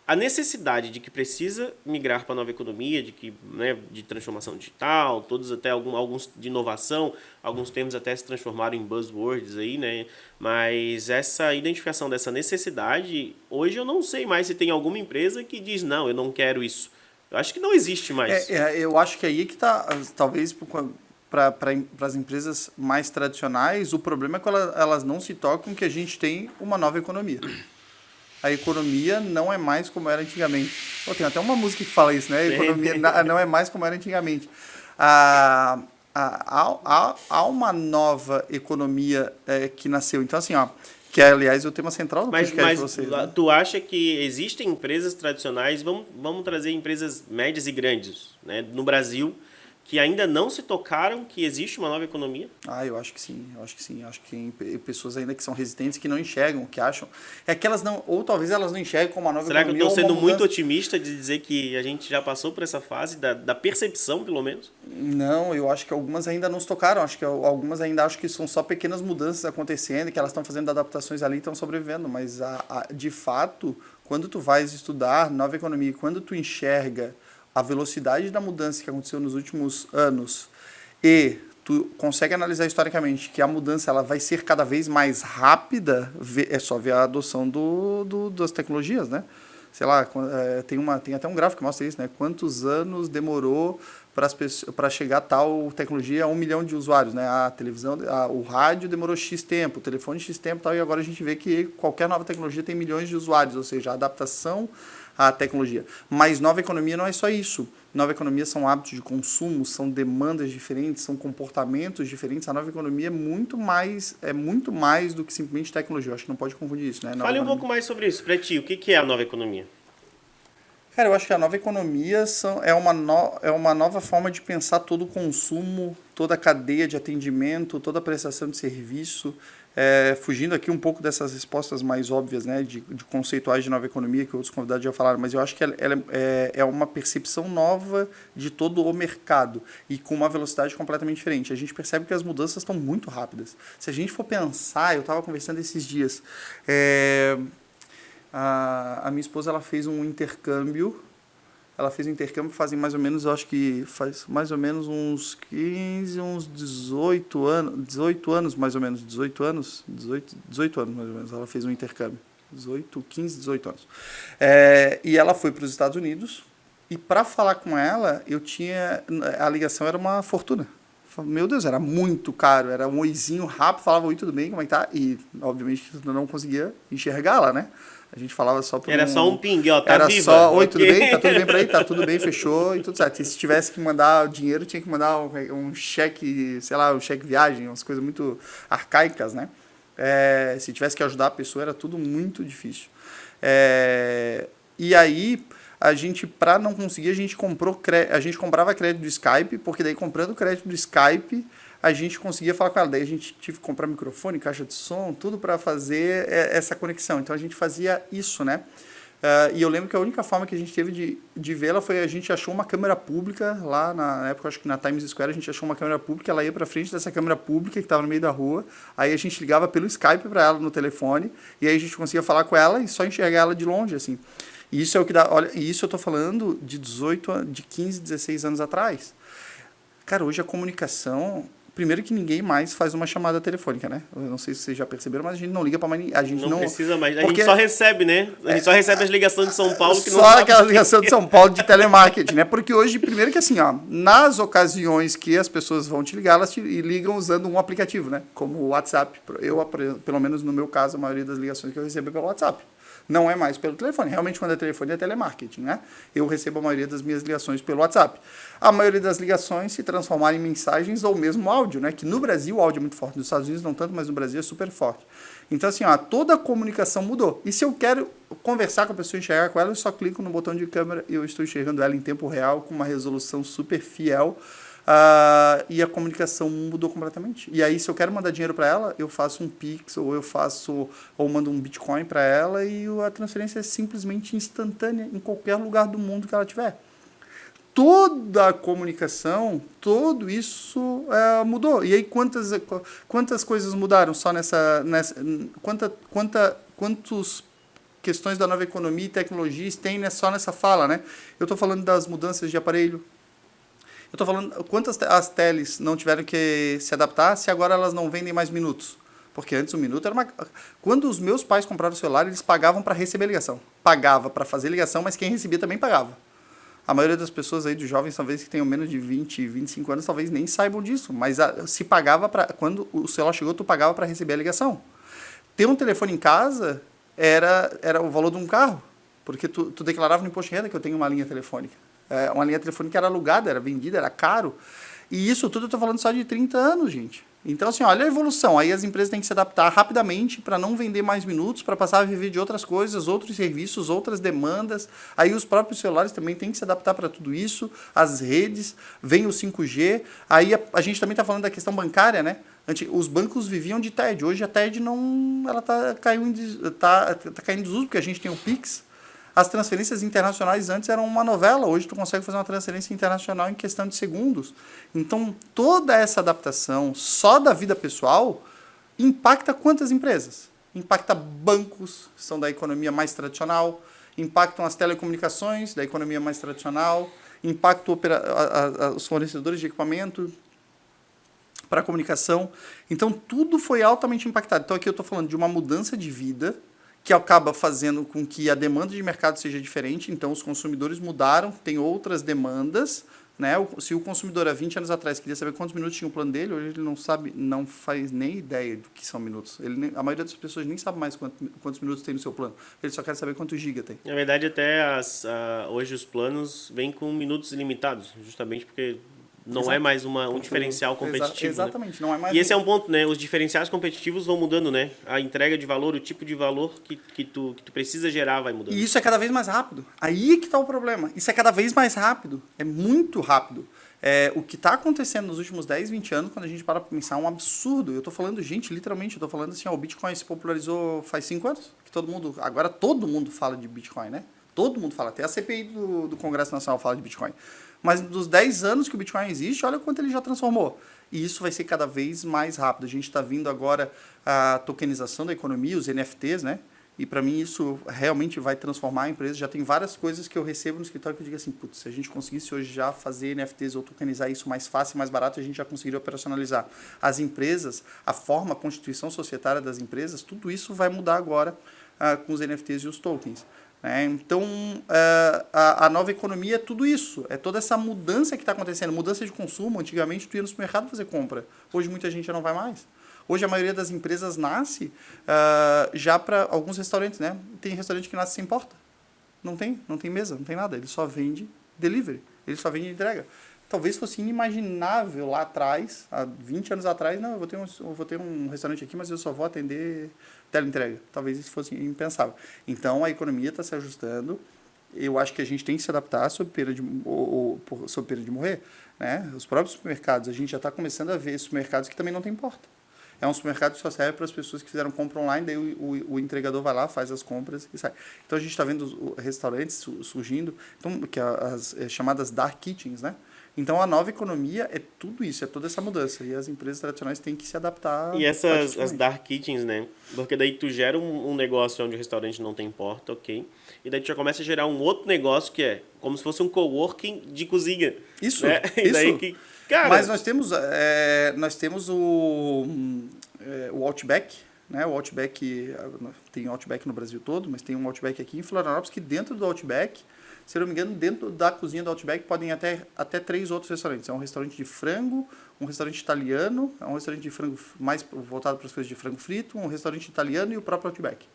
a necessidade de que precisa migrar para a nova economia, de que, né, de transformação digital, todos até alguns de inovação, alguns termos até se transformaram em buzzwords aí, né? Mas essa identificação dessa necessidade, hoje eu não sei mais se tem alguma empresa que diz, não, eu não quero isso. Eu acho que não existe mais. Eu acho que aí que está, talvez, para as empresas mais tradicionais, o problema é que elas não se tocam que a gente tem uma nova economia. A economia não é mais como era antigamente. Pô, tem até uma música que fala isso, né? A economia não é mais como era antigamente. Há uma nova economia que nasceu. Então, assim, ó, que é, aliás, o tema central do podcast de vocês. Mas tu acha que existem empresas tradicionais, vamos trazer empresas médias e grandes, né, no Brasil, que ainda não se tocaram que existe uma nova economia? Eu acho que sim, Acho que tem pessoas ainda que são resistentes, que não enxergam, que acham... É que elas não... Ou talvez elas não enxergam como uma nova economia. Será que eu estou sendo muito otimista de dizer que a gente já passou por essa fase, da percepção, pelo menos? Não, eu acho que algumas ainda não se tocaram. Acho que algumas ainda acham que são só pequenas mudanças acontecendo, que elas estão fazendo adaptações ali e estão sobrevivendo. Mas, de fato, quando tu vais estudar nova economia, quando tu enxerga a velocidade da mudança que aconteceu nos últimos anos e tu consegue analisar historicamente que a mudança ela vai ser cada vez mais rápida, é só ver a adoção das tecnologias, né? Sei lá, tem até um gráfico que mostra isso, né? Quantos anos demorou para chegar tal tecnologia a 1 milhão de usuários, né? A televisão, o rádio demorou X tempo, o telefone X tempo, tal, e agora a gente vê que qualquer nova tecnologia tem milhões de usuários, ou seja, a adaptação à tecnologia. Mas nova economia não é só isso. Nova economia são hábitos de consumo, são demandas diferentes, são comportamentos diferentes. A nova economia é muito mais do que simplesmente tecnologia. Eu acho que não pode confundir isso, né? Fale um pouco mais sobre isso. Para ti, o que é a nova economia? Cara, eu acho que a nova economia é uma nova forma de pensar todo o consumo, toda a cadeia de atendimento, toda a prestação de serviço, fugindo aqui um pouco dessas respostas mais óbvias, né, de conceituais de nova economia, que outros convidados já falaram, mas eu acho que ela é uma percepção nova de todo o mercado e com uma velocidade completamente diferente. A gente percebe que as mudanças estão muito rápidas. Se a gente for pensar, eu estava conversando esses dias, a minha esposa ela fez um intercâmbio. Ela fez um intercâmbio fazem mais ou menos, eu acho que faz mais ou menos uns 15, uns 18 anos mais ou menos, 18 anos mais ou menos, ela fez um intercâmbio. 18 anos. E ela foi para os Estados Unidos e para falar com ela, a ligação era uma fortuna. Meu Deus, era muito caro, era um oizinho rápido, falava oi, tudo bem, como é que tá? E, obviamente, eu não conseguia enxergá-la, né? A gente falava só por só um ping, ó, tá era viva. Só, oi, tudo bem? Tá tudo bem por aí? Tá tudo bem, fechou e tudo certo. E se tivesse que mandar o dinheiro, tinha que mandar um cheque, sei lá, um cheque viagem, umas coisas muito arcaicas, né? Se tivesse que ajudar a pessoa, era tudo muito difícil. E aí, a gente, para não conseguir, a gente comprava crédito do Skype, porque daí comprando crédito do Skype, a gente conseguia falar com ela. Daí a gente tive que comprar microfone, caixa de som, tudo para fazer essa conexão. Então a gente fazia isso, né? E eu lembro que a única forma que a gente teve de vê-la foi a gente achou uma câmera pública lá na época, acho que na Times Square, a gente achou uma câmera pública, ela ia para frente dessa câmera pública que estava no meio da rua, aí a gente ligava pelo Skype para ela no telefone, e aí a gente conseguia falar com ela e só enxergar ela de longe, assim. E isso é o que dá, olha, e isso eu tô falando de 15, 16 anos atrás. Cara, hoje a comunicação, primeiro que ninguém mais faz uma chamada telefônica, né? Eu não sei se vocês já perceberam, mas a gente não liga para mais, a gente não precisa mais, a gente só recebe, né? A gente só recebe as ligações de São Paulo que não só aquela ligação de São Paulo de telemarketing, né? Porque hoje, primeiro que assim, ó, nas ocasiões que as pessoas vão te ligar, elas te ligam usando um aplicativo, né? Como o WhatsApp. Eu, pelo menos no meu caso, a maioria das ligações que eu recebo é pelo WhatsApp. Não é mais pelo telefone. Realmente, quando é telefone, é telemarketing, né? Eu recebo a maioria das minhas ligações pelo WhatsApp. A maioria das ligações se transformaram em mensagens ou mesmo áudio, né? Que no Brasil o áudio é muito forte. Nos Estados Unidos não tanto, mas no Brasil é super forte. Então, assim, toda a comunicação mudou. E se eu quero conversar com a pessoa, enxergar com ela, eu só clico no botão de câmera e eu estou enxergando ela em tempo real, com uma resolução super fiel. E a comunicação mudou completamente. E aí, se eu quero mandar dinheiro para ela, eu faço um Pix, ou mando um Bitcoin para ela, e a transferência é simplesmente instantânea em qualquer lugar do mundo que ela tiver. Toda a comunicação, tudo isso mudou. E aí, quantas coisas mudaram só quantas questões da nova economia e tecnologias tem só nessa fala, né? Eu estou falando das mudanças de aparelho. Eu estou falando quantas as teles não tiveram que se adaptar se agora elas não vendem mais minutos. Porque antes o minuto era uma... Quando os meus pais compraram o celular, eles pagavam para receber ligação. Pagava para fazer ligação, mas quem recebia também pagava. A maioria das pessoas aí, dos jovens, talvez que tenham menos de 20, 25 anos, talvez nem saibam disso. Mas se pagava para... Quando o celular chegou, tu pagava para receber a ligação. Ter um telefone em casa era o valor de um carro. Porque tu declarava no imposto de renda que eu tenho uma linha telefônica. Uma linha telefônica era alugada, era vendida, era caro. E isso tudo eu estou falando só de 30 anos, gente. Então, assim, olha a evolução. Aí as empresas têm que se adaptar rapidamente para não vender mais minutos, para passar a viver de outras coisas, outros serviços, outras demandas. Aí os próprios celulares também têm que se adaptar para tudo isso. As redes, vem o 5G. Aí a gente também está falando da questão bancária, né? Os bancos viviam de TED. Hoje a TED não, ela tá caindo em desuso, porque a gente tem o Pix. As transferências internacionais antes eram uma novela, hoje tu consegue fazer uma transferência internacional em questão de segundos. Então, toda essa adaptação só da vida pessoal impacta quantas empresas? Impacta bancos, que são da economia mais tradicional, impactam as telecomunicações, da economia mais tradicional, impactam os fornecedores de equipamento para a comunicação. Então, tudo foi altamente impactado. Então, aqui eu estou falando de uma mudança de vida que acaba fazendo com que a demanda de mercado seja diferente, então os consumidores mudaram, tem outras demandas, né? Se o consumidor há 20 anos atrás queria saber quantos minutos tinha o plano dele, hoje ele não sabe, não faz nem ideia do que são minutos. A maioria das pessoas nem sabe mais quantos minutos tem no seu plano, ele só quer saber quantos giga tem. Na verdade, até hoje os planos vêm com minutos ilimitados, justamente porque não é mais um diferencial competitivo. Exatamente, né? Não é mais. E esse é um ponto, né? Os diferenciais competitivos vão mudando, né? A entrega de valor, o tipo de valor que tu precisa gerar vai mudando. E isso é cada vez mais rápido. Aí que está o problema. Isso é cada vez mais rápido. É muito rápido. O que está acontecendo nos últimos 10, 20 anos, quando a gente para pensar, é um absurdo. Eu estou falando, gente, literalmente, eu estou falando assim, o Bitcoin se popularizou faz 5 anos. Agora todo mundo fala de Bitcoin, né? Todo mundo fala. Até a CPI do Congresso Nacional fala de Bitcoin. Mas dos 10 anos que o Bitcoin existe, olha quanto ele já transformou. E isso vai ser cada vez mais rápido. A gente está vindo agora a tokenização da economia, os NFTs, né? E para mim isso realmente vai transformar a empresa. Já tem várias coisas que eu recebo no escritório que eu digo assim, putz, se a gente conseguisse hoje já fazer NFTs ou tokenizar isso mais fácil e mais barato, a gente já conseguiria operacionalizar. As empresas, a forma, a constituição societária das empresas, tudo isso vai mudar agora com os NFTs e os tokens. Então, a nova economia é tudo isso. É toda essa mudança que está acontecendo. Mudança de consumo. Antigamente, tu ia no supermercado fazer compra. Hoje, muita gente já não vai mais. Hoje, a maioria das empresas nasce já para alguns restaurantes. Né? Tem restaurante que nasce sem porta. Não tem mesa, não tem nada. Ele só vende delivery. Ele só vende entrega. Talvez fosse inimaginável lá atrás, há 20 anos atrás, não, eu vou ter um restaurante aqui, mas eu só vou atender teleentrega. Talvez isso fosse impensável. Então, a economia está se ajustando. Eu acho que a gente tem que se adaptar sob pena de morrer. Né? Os próprios supermercados, a gente já está começando a ver supermercados que também não tem porta. É um supermercado que só serve para as pessoas que fizeram compra online, daí o entregador vai lá, faz as compras e sai. Então, a gente está vendo restaurantes surgindo, então, que as chamadas dark kitchens, né? Então, a nova economia é tudo isso, é toda essa mudança. E as empresas tradicionais têm que se adaptar. E as dark kitchens, né? Porque daí tu gera um negócio onde o restaurante não tem porta, ok. E daí tu já começa a gerar um outro negócio que é como se fosse um coworking de cozinha. Isso, né? E daí cara... Mas nós temos o Outback, né? O Outback, tem Outback no Brasil todo, mas tem um Outback aqui em Florianópolis que dentro do Outback, se eu não me engano, dentro da cozinha do Outback podem até 3 outros restaurantes. É um restaurante de frango, um restaurante italiano, é um restaurante de frango mais voltado para as coisas de frango frito, um restaurante italiano e o próprio Outback.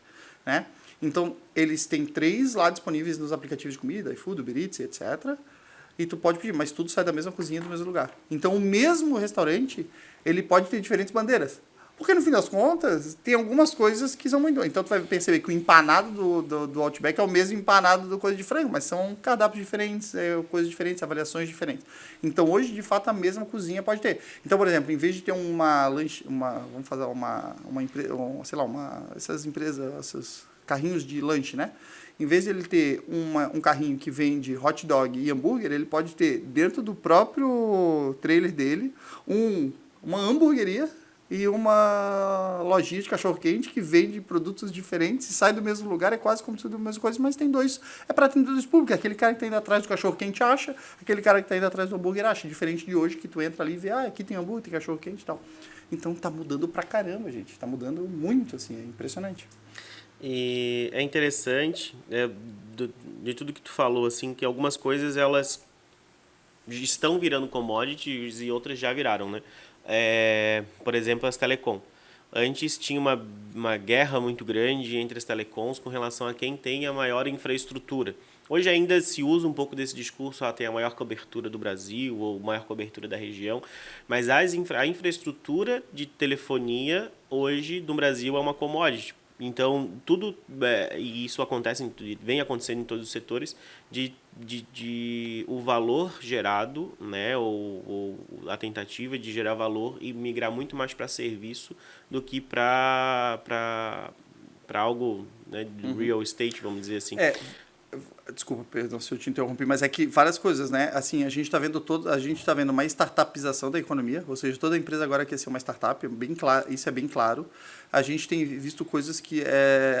né? Então, eles têm 3 lá disponíveis nos aplicativos de comida, iFood, Uber Eats, etc. E tu pode pedir, mas tudo sai da mesma cozinha, do mesmo lugar. Então, o mesmo restaurante, ele pode ter diferentes bandeiras. Porque, no fim das contas, tem algumas coisas que são muito... Então, tu vai perceber que o empanado do Outback é o mesmo empanado do coisa de frango, mas são cardápios diferentes, coisas diferentes, avaliações diferentes. Então, hoje, de fato, a mesma cozinha pode ter. Então, por exemplo, em vez de ter vamos fazer uma empresa, sei lá, essas empresas, esses carrinhos de lanche, né? Em vez de ele ter um carrinho que vende hot dog e hambúrguer, ele pode ter dentro do próprio trailer dele uma hamburgueria e uma lojinha de cachorro-quente que vende produtos diferentes e sai do mesmo lugar, é quase como se fosse a mesma coisa, mas tem dois, é para atender dois públicos, aquele cara que está indo atrás do cachorro-quente acha, aquele cara que está indo atrás do hambúrguer acha, diferente de hoje que tu entra ali e vê, aqui tem hambúrguer, tem cachorro-quente e tal. Então tá mudando pra caramba, gente, tá mudando muito, assim, é impressionante. E é interessante, de tudo que tu falou, assim, que algumas coisas elas estão virando commodities e outras já viraram, né? Por exemplo, as telecom. Antes tinha uma guerra muito grande entre as telecoms com relação a quem tem a maior infraestrutura. Hoje ainda se usa um pouco desse discurso, tem a maior cobertura do Brasil ou maior cobertura da região, mas a infraestrutura de telefonia hoje no Brasil é uma commodity. Então, tudo, e isso vem acontecendo em todos os setores, de o valor gerado, né, ou a tentativa de gerar valor e migrar muito mais para serviço do que para algo, né, real estate, vamos dizer assim. Desculpa, perdão se eu te interrompi, mas é que várias coisas, né? Assim, a gente está vendo uma startupização da economia, ou seja, toda empresa agora quer ser uma startup, bem claro, isso é bem claro. A gente tem visto coisas que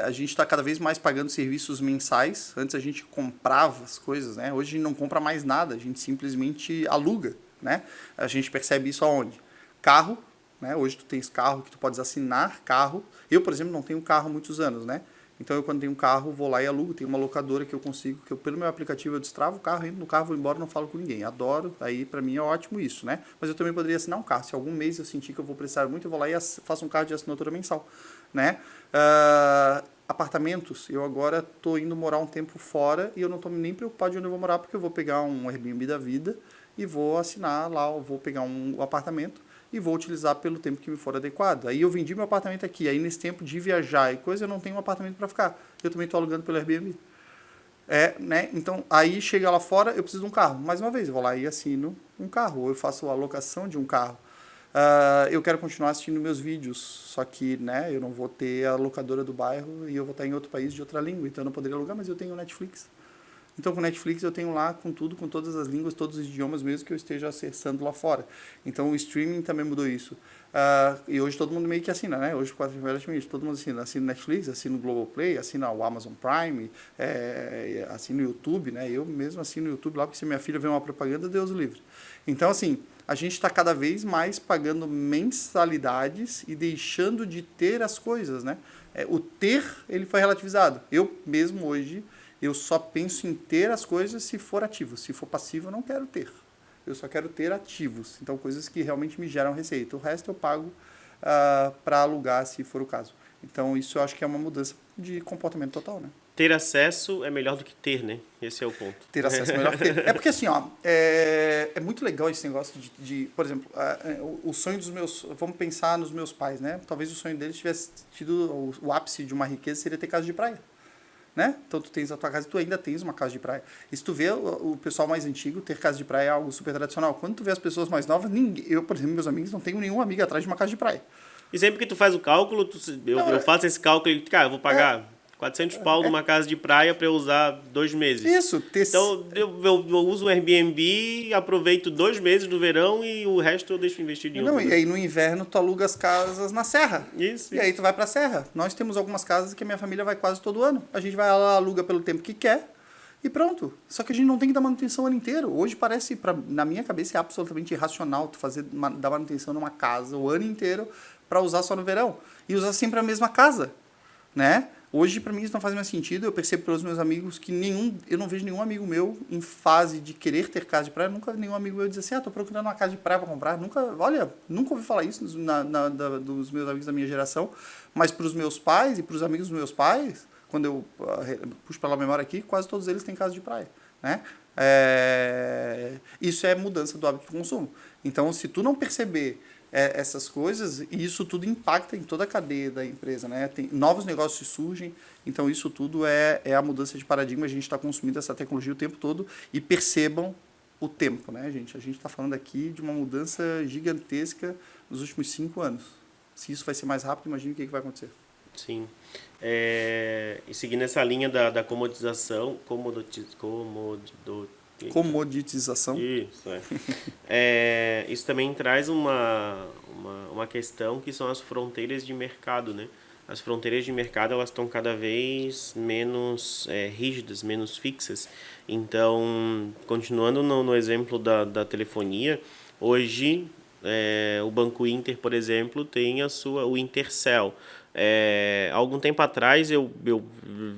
a gente está cada vez mais pagando serviços mensais. Antes a gente comprava as coisas, né? Hoje a gente não compra mais nada, a gente simplesmente aluga, né? A gente percebe isso aonde? Carro, né? Hoje tu tens carro que tu podes assinar carro. Eu, por exemplo, não tenho carro há muitos anos, né? Então, eu quando tenho um carro, vou lá e alugo. Tem uma locadora que eu consigo, pelo meu aplicativo eu destravo o carro, entro no carro, vou embora, não falo com ninguém. Adoro, aí para mim é ótimo isso, né? Mas eu também poderia assinar um carro. Se algum mês eu sentir que eu vou precisar muito, eu vou lá e faço um carro de assinatura mensal, né? Apartamentos, eu agora estou indo morar um tempo fora e eu não estou nem preocupado de onde eu vou morar, porque eu vou pegar um Airbnb da vida e vou assinar lá, eu vou pegar um apartamento e vou utilizar pelo tempo que me for adequado. Aí eu vendi meu apartamento aqui, aí nesse tempo de viajar e coisa, eu não tenho um apartamento para ficar. Eu também estou alugando pelo Airbnb. Né? Então, aí chega lá fora, eu preciso de um carro. Mais uma vez, eu vou lá e assino um carro, ou eu faço a alocação de um carro. Eu quero continuar assistindo meus vídeos, só que, né, eu não vou ter a locadora do bairro e eu vou estar em outro país de outra língua, então eu não poderia alugar, mas eu tenho Netflix. Então, com o Netflix eu tenho lá com tudo, com todas as línguas, todos os idiomas mesmo que eu esteja acessando lá fora. Então, o streaming também mudou isso. E hoje todo mundo meio que assina, né? Hoje, praticamente, todo mundo assina. Assina o Netflix, assina o Globoplay, assina o Amazon Prime, assina o YouTube, né? Eu mesmo assino o YouTube lá, porque se minha filha vê uma propaganda, Deus o livre. Então, assim, a gente está cada vez mais pagando mensalidades e deixando de ter as coisas, né? O ter, ele foi relativizado. Eu mesmo hoje... Eu só penso em ter as coisas se for ativo. Se for passivo, eu não quero ter. Eu só quero ter ativos. Então, coisas que realmente me geram receita. O resto eu pago para alugar, se for o caso. Então, isso eu acho que é uma mudança de comportamento total, né? Ter acesso é melhor do que ter, né? Esse é o ponto. Ter acesso é melhor que ter. É porque, assim, é muito legal esse negócio por exemplo, o sonho dos meus... Vamos pensar nos meus pais, né? Talvez o sonho deles tivesse tido o ápice de uma riqueza, seria ter casa de praia. Né? Então tu tens a tua casa e tu ainda tens uma casa de praia. E se tu vê o pessoal mais antigo, ter casa de praia é algo super tradicional. Quando tu vê as pessoas mais novas, eu, por exemplo, meus amigos, não tenho nenhum amigo atrás de uma casa de praia. E sempre que tu faz o cálculo, eu faço esse cálculo e, cara, eu vou pagar 400 pau numa casa de praia para eu usar 2 meses. Isso. Então, eu uso o Airbnb, aproveito 2 meses do verão e o resto eu deixo investido em outro. E aí no inverno tu aluga as casas na serra. Isso. E aí tu vai pra serra. Nós temos algumas casas que a minha família vai quase todo ano. A gente vai lá, aluga pelo tempo que quer e pronto. Só que a gente não tem que dar manutenção o ano inteiro. Hoje parece, na minha cabeça, é absolutamente irracional tu dar manutenção numa casa o ano inteiro para usar só no verão. E usar sempre a mesma casa, né? Hoje, para mim, isso não faz mais sentido. Eu percebo pelos meus amigos que eu não vejo nenhum amigo meu em fase de querer ter casa de praia. Nunca nenhum amigo meu diz assim, tô procurando uma casa de praia para comprar. Nunca ouvi falar isso dos meus amigos da minha geração. Mas para os meus pais e para os amigos dos meus pais, quando eu puxo pela memória aqui, quase todos eles têm casa de praia, né? Isso é mudança do hábito de consumo. Então, se tu não perceber essas coisas, isso tudo impacta em toda a cadeia da empresa, né? Tem novos negócios surgem, então isso tudo é a mudança de paradigma. A gente está consumindo essa tecnologia o tempo todo e percebam o tempo, né, gente? A gente está falando aqui de uma mudança gigantesca nos últimos 5 anos. Se isso vai ser mais rápido, imagine o que vai acontecer. Sim. E seguindo essa linha da comodização, Comoditização. Isso, isso também traz uma questão que são as fronteiras de mercado, né? As fronteiras de mercado, elas estão cada vez menos rígidas, menos fixas. Então, continuando no exemplo da telefonia, hoje o Banco Inter, por exemplo, tem o Intercell. Há algum tempo atrás eu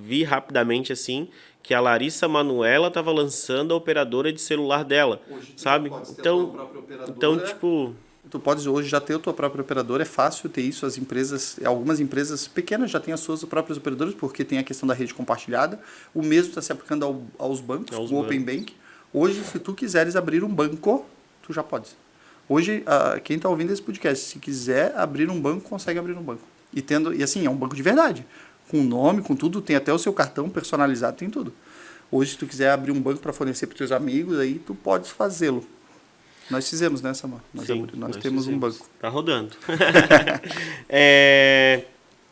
vi rapidamente assim que a Larissa Manoela estava lançando a operadora de celular dela, hoje sabe? Então tipo, tu podes hoje já ter a tua própria operadora, é fácil ter isso. As empresas, algumas empresas pequenas já têm as suas próprias operadoras, porque tem a questão da rede compartilhada. O mesmo está se aplicando aos bancos, o Open Bank. Hoje, se tu quiseres abrir um banco, tu já podes. Hoje, quem está ouvindo esse podcast, se quiser abrir um banco, consegue abrir um banco. E assim, é um banco de verdade. Com nome, com tudo, tem até o seu cartão personalizado, tem tudo. Hoje, se tu quiser abrir um banco para fornecer para os teus amigos, aí tu podes fazê-lo. Nós fizemos, né, Samar? Nós temos um banco. Tá rodando.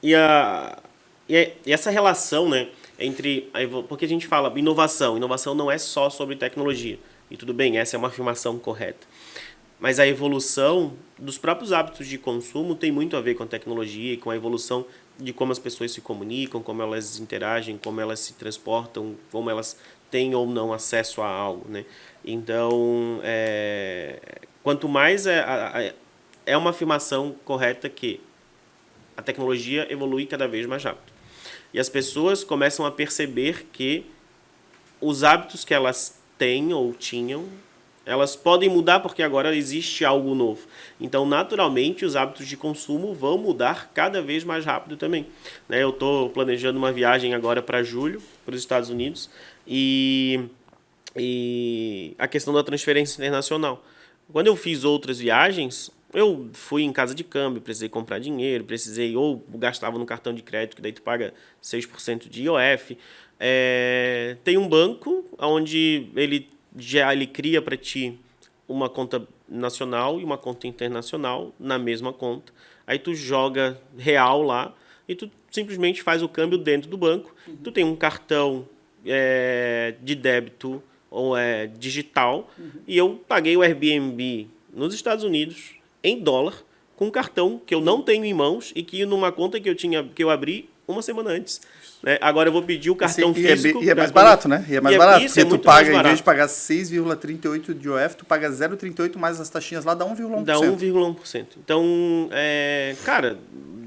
E essa relação, né, entre... Porque a gente fala inovação. Inovação não é só sobre tecnologia. E tudo bem, essa é uma afirmação correta. Mas a evolução dos próprios hábitos de consumo tem muito a ver com a tecnologia e com a evolução de como as pessoas se comunicam, como elas interagem, como elas se transportam, como elas têm ou não acesso a algo, né? Então, quanto mais é uma afirmação correta que a tecnologia evolui cada vez mais rápido. E as pessoas começam a perceber que os hábitos que elas têm ou tinham, elas podem mudar porque agora existe algo novo. Então, naturalmente, os hábitos de consumo vão mudar cada vez mais rápido também. Eu estou planejando uma viagem agora para julho, para os Estados Unidos, e a questão da transferência internacional. Quando eu fiz outras viagens, eu fui em casa de câmbio, precisei comprar dinheiro, ou gastava no cartão de crédito, que daí tu paga 6% de IOF. Tem um banco onde ele cria para ti uma conta nacional e uma conta internacional na mesma conta. Aí tu joga real lá e tu simplesmente faz o câmbio dentro do banco. Tu tem um cartão de débito ou digital, e eu paguei o Airbnb nos Estados Unidos em dólar com um cartão que eu não tenho em mãos e que numa conta que eu abri uma semana antes. Agora eu vou pedir o cartão físico. E é mais barato, né? E é mais barato. Porque tu paga, em vez de pagar 6,38 de IOF, tu paga 0,38 mais as taxinhas lá, dá 1,1%. Dá 1,1%. Então, cara,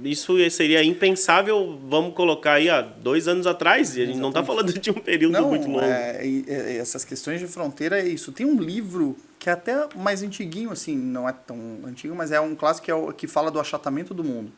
isso seria impensável, vamos colocar aí há 2 anos atrás, e a gente não está falando de um período muito longo. Essas questões de fronteira é isso. Tem um livro que é até mais antiguinho, assim, não é tão antigo, mas é um clássico que fala do achatamento do mundo.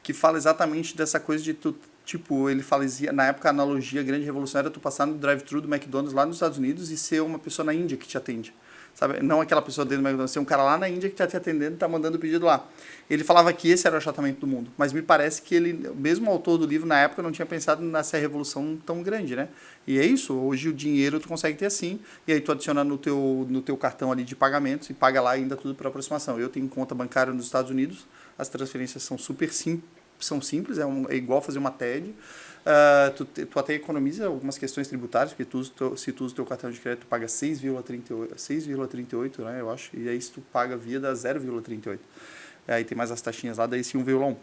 Que fala exatamente dessa coisa de tu, tipo, ele fazia, na época, a analogia grande revolucionária, tu passar no drive-thru do McDonald's lá nos Estados Unidos e ser uma pessoa na Índia que te atende. Sabe? Não aquela pessoa dentro do McDonald's, ser um cara lá na Índia que está te atendendo e tá mandando o pedido lá. Ele falava que esse era o achatamento do mundo, mas me parece que ele, mesmo o autor do livro, na época, não tinha pensado nessa revolução tão grande, né? E é isso, hoje o dinheiro tu consegue ter assim, e aí tu adiciona no teu cartão ali de pagamentos e paga lá ainda tudo por aproximação. Eu tenho conta bancária nos Estados Unidos, as transferências são super simples, é igual fazer uma TED. Tu até economiza algumas questões tributárias, porque se tu usa o teu cartão de crédito, tu paga 6,38, né, eu acho, e aí se tu paga via dá 0,38. Aí tem mais as taxinhas lá, daí esse 1,1.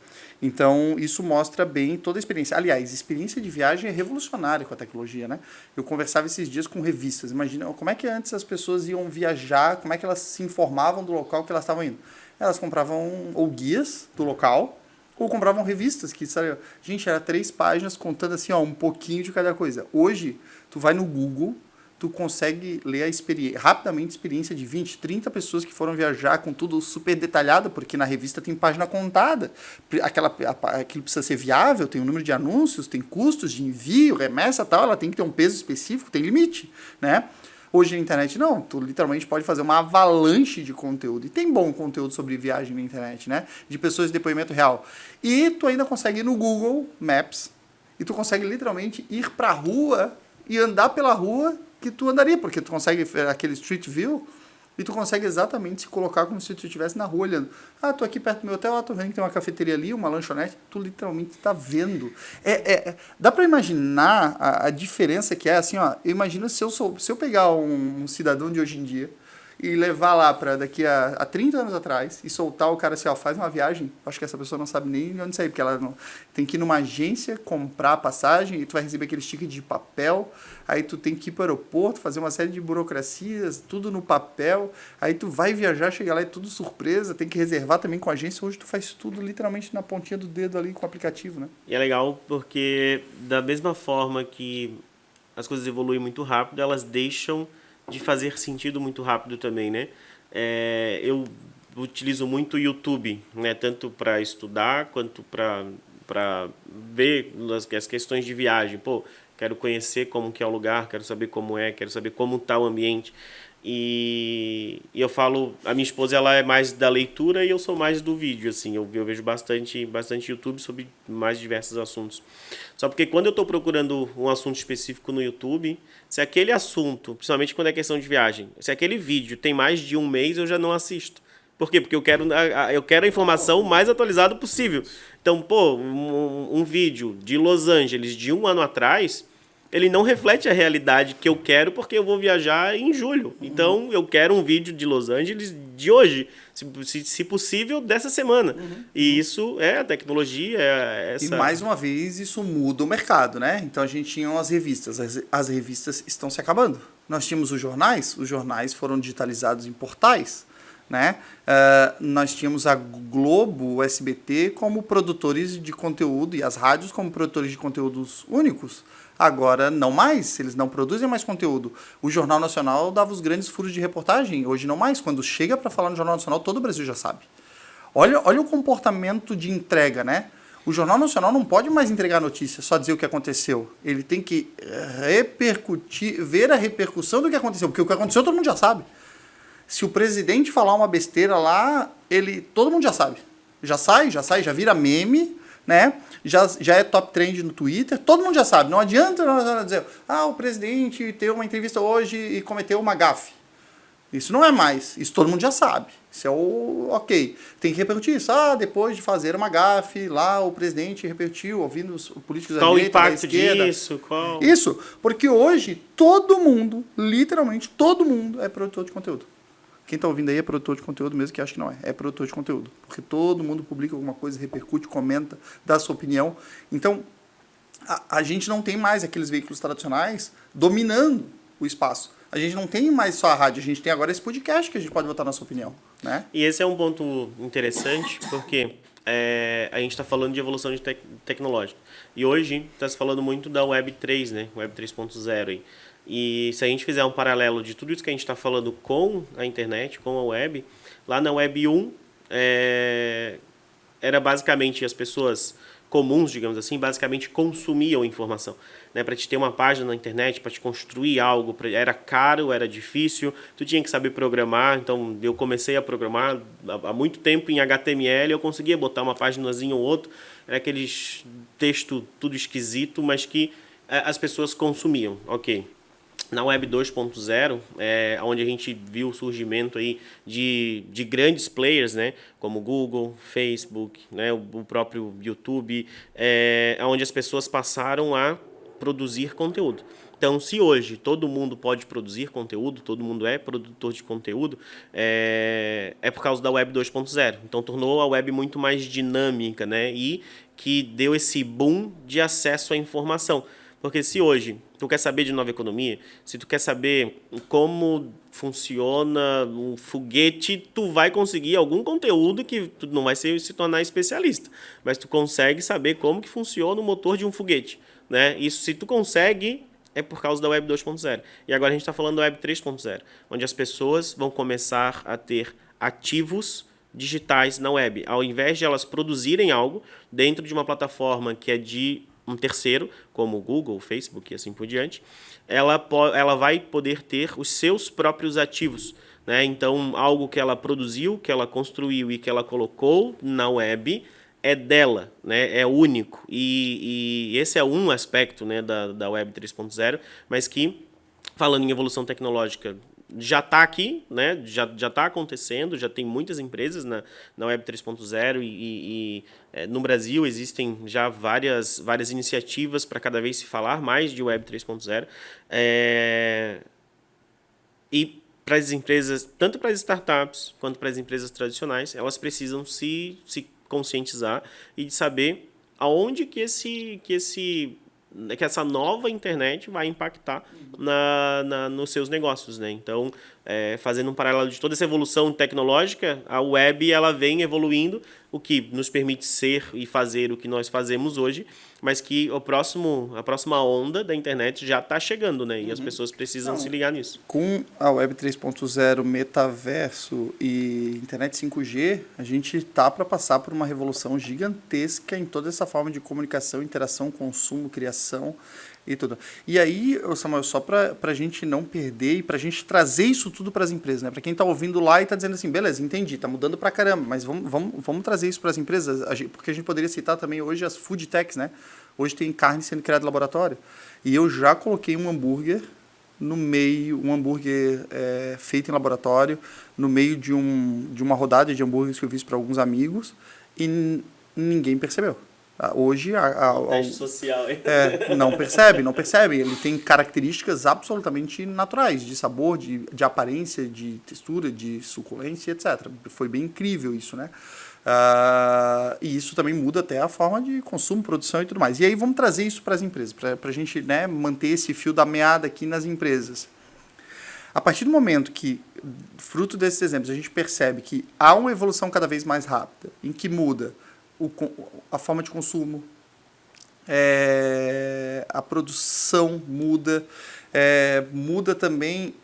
Então, isso mostra bem toda a experiência. Aliás, experiência de viagem é revolucionária com a tecnologia, né? Eu conversava esses dias com revistas. Imagina, como é que antes as pessoas iam viajar, como é que elas se informavam do local que elas estavam indo? Elas compravam ou guias do local, ou compravam revistas, que, sabe, gente, era 3 páginas contando assim, ó, um pouquinho de cada coisa. Hoje, tu vai no Google, tu consegue ler rapidamente a experiência de 20, 30 pessoas que foram viajar com tudo super detalhado, porque na revista tem página contada. Aquilo precisa ser viável, tem um número de anúncios, tem custos de envio, remessa e tal, ela tem que ter um peso específico, tem limite, né? Hoje na internet não, tu literalmente pode fazer uma avalanche de conteúdo. E tem bom conteúdo sobre viagem na internet, né? De pessoas de depoimento real. E tu ainda consegue ir no Google Maps e tu consegue literalmente ir pra rua e andar pela rua que tu andaria, porque tu consegue aquele Street View e tu consegue exatamente se colocar como se tu estivesse na rua olhando. Ah, tô aqui perto do meu hotel, tô vendo que tem uma cafeteria ali, uma lanchonete, tu literalmente tá vendo. Dá para imaginar a diferença que é, assim, ó, eu imagino se eu pegar um cidadão de hoje em dia e levar lá para daqui a 30 anos atrás e soltar o cara assim, ó, faz uma viagem, acho que essa pessoa não sabe nem onde sair, porque ela não, tem que ir numa agência, comprar a passagem e tu vai receber aquele ticket de papel, aí tu tem que ir para o aeroporto, fazer uma série de burocracias, tudo no papel, aí tu vai viajar, chega lá e tudo surpresa, tem que reservar também com a agência, hoje tu faz tudo literalmente na pontinha do dedo ali com o aplicativo, né? E é legal porque da mesma forma que as coisas evoluem muito rápido, elas deixam de fazer sentido muito rápido também, né? Eu utilizo muito o YouTube, né? Tanto para estudar quanto para ver as questões de viagem. Pô, quero conhecer como que é o lugar, quero saber como é, quero saber como está o ambiente. E eu falo, a minha esposa ela é mais da leitura e eu sou mais do vídeo, assim, eu vejo bastante YouTube sobre mais diversos assuntos. Só porque quando eu estou procurando um assunto específico no YouTube, se aquele assunto, principalmente quando é questão de viagem, se aquele vídeo tem mais de um mês, eu já não assisto. Por quê? Porque eu quero a informação o mais atualizada possível. Então, pô, um vídeo de Los Angeles de um ano atrás, ele não reflete a realidade que eu quero porque eu vou viajar em julho. Então, eu quero um vídeo de Los Angeles de hoje, se possível, dessa semana. E isso é a tecnologia, E mais uma vez, isso muda o mercado, né? Então, a gente tinha as revistas. As revistas estão se acabando. Nós tínhamos os jornais foram digitalizados em portais, né? Nós tínhamos a Globo, o SBT como produtores de conteúdo e as rádios como produtores de conteúdos únicos. Agora não mais, eles não produzem mais conteúdo. O Jornal Nacional dava os grandes furos de reportagem, hoje não mais. Quando chega para falar no Jornal Nacional, todo o Brasil já sabe. Olha o comportamento de entrega, né? O Jornal Nacional não pode mais entregar notícia, só dizer o que aconteceu. Ele tem que ver a repercussão do que aconteceu, porque o que aconteceu todo mundo já sabe. Se o presidente falar uma besteira lá, todo mundo já sabe. Já vira meme, né? Já é top trend no Twitter, todo mundo já sabe. Não adianta nós dizer, o presidente teve uma entrevista hoje e cometeu uma gafe. Isso não é mais, isso todo mundo já sabe. Isso é o ok. Tem que repercutir isso. Depois de fazer uma gafe, lá o presidente repercutiu, ouvindo os políticos da direita, da esquerda. Qual o impacto disso? Isso, porque hoje todo mundo, literalmente todo mundo é produtor de conteúdo. Quem está ouvindo aí é produtor de conteúdo, mesmo que acha que não é. É produtor de conteúdo. Porque todo mundo publica alguma coisa, repercute, comenta, dá sua opinião. Então, a gente não tem mais aqueles veículos tradicionais dominando o espaço. A gente não tem mais só a rádio, a gente tem agora esse podcast que a gente pode botar nossa opinião, né? E esse é um ponto interessante, porque a gente está falando de evolução tecnológica. E hoje está se falando muito da Web 3, né? Web 3.0 aí. E se a gente fizer um paralelo de tudo isso que a gente está falando com a internet, com a web, lá na Web 1, era basicamente as pessoas comuns, digamos assim, basicamente consumiam informação. Né? Para te ter uma página na internet, para te construir algo, era caro, era difícil, tu tinha que saber programar. Então, eu comecei a programar há muito tempo em HTML, eu conseguia botar uma paginazinha ou outra, era aqueles texto tudo esquisito, mas que as pessoas consumiam, ok. Na Web 2.0, onde a gente viu o surgimento aí de grandes players, né, como Google, Facebook, né, o próprio YouTube, onde as pessoas passaram a produzir conteúdo. Então, se hoje todo mundo pode produzir conteúdo, todo mundo é produtor de conteúdo, é por causa da Web 2.0. Então, tornou a web muito mais dinâmica, né, e que deu esse boom de acesso à informação. Porque se hoje tu quer saber de nova economia, se tu quer saber como funciona um foguete, tu vai conseguir algum conteúdo que tu não vai se tornar especialista, mas tu consegue saber como que funciona o motor de um foguete, né? Isso, se tu consegue é por causa da Web 2.0. E agora a gente está falando da Web 3.0, onde as pessoas vão começar a ter ativos digitais na web. Ao invés de elas produzirem algo dentro de uma plataforma que é de um terceiro, como o Google, o Facebook e assim por diante, ela vai poder ter os seus próprios ativos. Né? Então, algo que ela produziu, que ela construiu e que ela colocou na web é dela, né? É único. E esse é um aspecto, né, da Web 3.0, mas que, falando em evolução tecnológica, já está aqui, né? Já está acontecendo, já tem muitas empresas na Web 3.0 no Brasil existem já várias iniciativas para cada vez se falar mais de Web 3.0. E para as empresas, tanto para as startups quanto para as empresas tradicionais, elas precisam se conscientizar e de saber aonde que essa nova internet vai impactar nos seus negócios, né? Então, fazendo um paralelo de toda essa evolução tecnológica, a web ela vem evoluindo, o que nos permite ser e fazer o que nós fazemos hoje, mas que a próxima onda da internet já está chegando, né? E as pessoas precisam se ligar nisso. Com a Web 3.0, metaverso e internet 5G, a gente está para passar por uma revolução gigantesca em toda essa forma de comunicação, interação, consumo, criação e tudo. E aí, Samuel, só para a gente não perder e para a gente trazer isso tudo para as empresas, né? Para quem está ouvindo lá e está dizendo assim, beleza, entendi, está mudando para caramba, mas vamos trazer isso para as empresas, porque a gente poderia citar também hoje as food techs, né? Hoje tem carne sendo criada em laboratório. E eu já coloquei um hambúrguer no meio, feito em laboratório, no meio de uma rodada de hambúrgueres que eu fiz para alguns amigos e ninguém percebeu. Hoje teste social, hein? não percebe. Ele tem características absolutamente naturais, de sabor, de aparência, de textura, de suculência, etc. Foi bem incrível isso, né? E isso também muda até a forma de consumo, produção e tudo mais. E aí vamos trazer isso para as empresas, para a gente, né, manter esse fio da meada aqui nas empresas. A partir do momento que, fruto desses exemplos, a gente percebe que há uma evolução cada vez mais rápida, em que muda a forma de consumo, a produção muda, muda também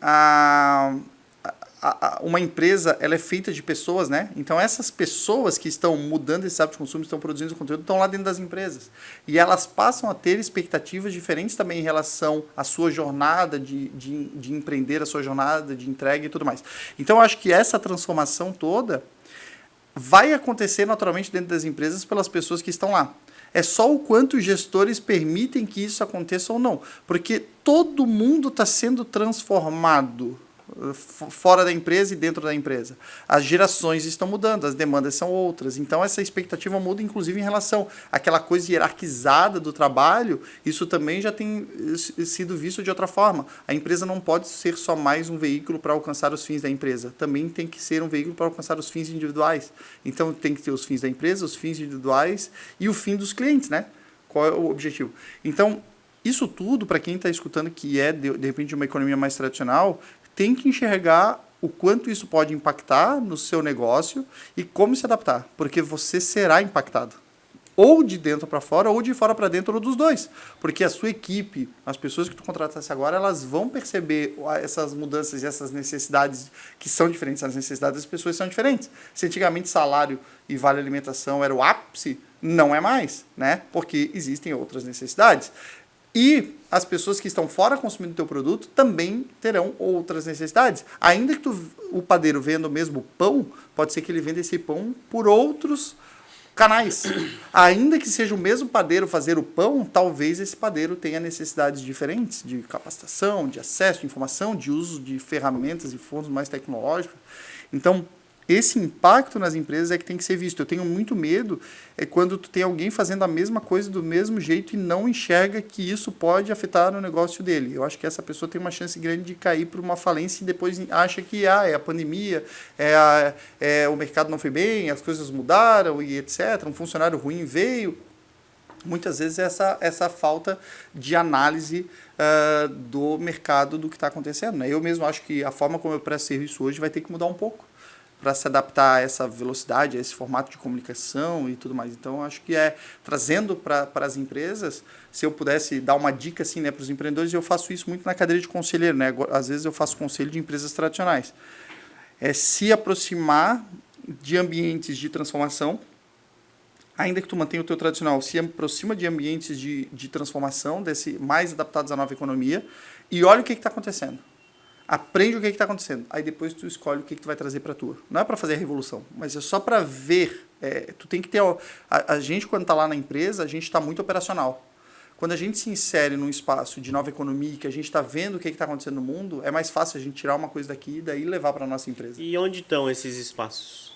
uma empresa, ela é feita de pessoas, né? Então essas pessoas que estão mudando esse hábito de consumo, estão produzindo conteúdo, estão lá dentro das empresas. E elas passam a ter expectativas diferentes também em relação à sua jornada de empreender, a sua jornada de entrega e tudo mais. Então eu acho que essa transformação toda vai acontecer naturalmente dentro das empresas pelas pessoas que estão lá. É só o quanto os gestores permitem que isso aconteça ou não. Porque todo mundo está sendo transformado fora da empresa e dentro da empresa. As gerações estão mudando, as demandas são outras. Então, essa expectativa muda, inclusive, em relação àquela coisa hierarquizada do trabalho. Isso também já tem sido visto de outra forma. A empresa não pode ser só mais um veículo para alcançar os fins da empresa. Também tem que ser um veículo para alcançar os fins individuais. Então, tem que ter os fins da empresa, os fins individuais e o fim dos clientes, né? Qual é o objetivo? Então, isso tudo, para quem está escutando que de repente, de uma economia mais tradicional, tem que enxergar o quanto isso pode impactar no seu negócio e como se adaptar, porque você será impactado. Ou de dentro para fora, ou de fora para dentro, ou dos dois. Porque a sua equipe, as pessoas que tu contratasse agora, elas vão perceber essas mudanças e essas necessidades que são diferentes. As necessidades das pessoas são diferentes. Se antigamente salário e vale alimentação era o ápice, não é mais, né? Porque existem outras necessidades. E as pessoas que estão fora consumindo o teu produto também terão outras necessidades. Ainda que o padeiro venda o mesmo pão, pode ser que ele venda esse pão por outros canais. Ainda que seja o mesmo padeiro fazer o pão, talvez esse padeiro tenha necessidades diferentes de capacitação, de acesso, de informação, de uso de ferramentas e fontes mais tecnológicas. Então, esse impacto nas empresas é que tem que ser visto. Eu tenho muito medo quando tu tem alguém fazendo a mesma coisa do mesmo jeito e não enxerga que isso pode afetar o negócio dele. Eu acho que essa pessoa tem uma chance grande de cair por uma falência e depois acha que é a pandemia, o mercado não foi bem, as coisas mudaram e etc. Um funcionário ruim veio. Muitas vezes essa falta de análise do mercado do que está acontecendo, né? Eu mesmo acho que a forma como eu presto serviço hoje vai ter que mudar um pouco. para se adaptar a essa velocidade, a esse formato de comunicação e tudo mais. Então, acho que trazendo para as empresas, se eu pudesse dar uma dica assim, né, para os empreendedores, eu faço isso muito na cadeira de conselheiro, né? Às vezes eu faço conselho de empresas tradicionais. É se aproximar de ambientes de transformação, ainda que tu mantenha o teu tradicional, se aproxima de ambientes de transformação, mais adaptados à nova economia, e olha o que está acontecendo. Aprende o que está acontecendo. Aí depois tu escolhe o que tu vai trazer para a tua. Não é para fazer a revolução, mas é só para ver. Tu tem que ter... A gente, quando está lá na empresa, a gente está muito operacional. Quando a gente se insere num espaço de nova economia, que a gente está vendo o que está acontecendo no mundo, é mais fácil a gente tirar uma coisa daqui e daí levar para a nossa empresa. E onde estão esses espaços?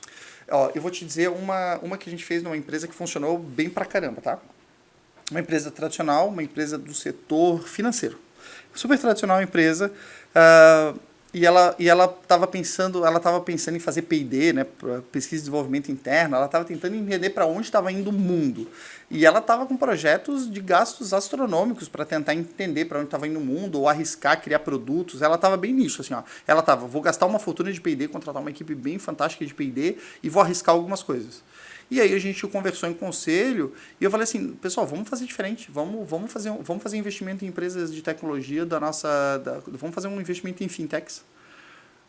Ó, eu vou te dizer uma que a gente fez numa empresa que funcionou bem pra caramba, tá? Uma empresa tradicional, uma empresa do setor financeiro. Super tradicional empresa, e ela estava pensando em fazer P&D, né, pesquisa e desenvolvimento interno. Ela estava tentando entender para onde estava indo o mundo. E ela estava com projetos de gastos astronômicos para tentar entender para onde estava indo o mundo, ou arriscar, criar produtos. Ela estava bem nisso, assim, ó. Ela estava, vou gastar uma fortuna de P&D, contratar uma equipe bem fantástica de P&D e vou arriscar algumas coisas. E aí a gente conversou em conselho e eu falei assim, pessoal, vamos fazer diferente, vamos fazer investimento em empresas de tecnologia vamos fazer um investimento em fintechs.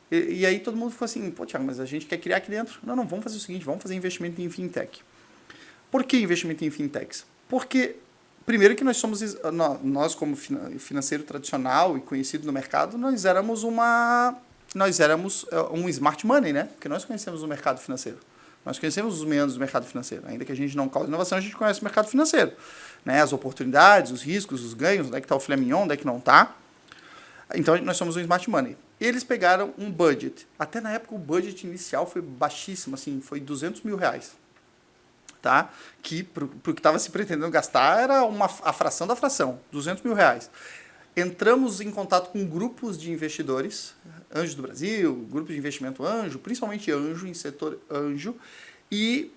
E aí todo mundo ficou assim, pô, Thiago, mas a gente quer criar aqui dentro. Não, vamos fazer o seguinte, vamos fazer investimento em fintech. Por que investimento em fintechs? Porque, primeiro que nós como financeiro tradicional e conhecido no mercado, nós éramos um smart money, né? Porque nós conhecemos o mercado financeiro. Nós conhecemos os meandros do mercado financeiro. Ainda que a gente não cause inovação, a gente conhece o mercado financeiro. Né? As oportunidades, os riscos, os ganhos, onde é que está o filé mignon, onde é que não está. Então, nós somos um smart money. Eles pegaram um budget. Até na época, o budget inicial foi baixíssimo, assim, foi R$200 mil. Tá? Que, para o que estava se pretendendo gastar, era a fração da fração, R$200 mil. Entramos em contato com grupos de investidores, Anjos do Brasil, grupos de investimento anjo, principalmente anjo, em setor anjo, e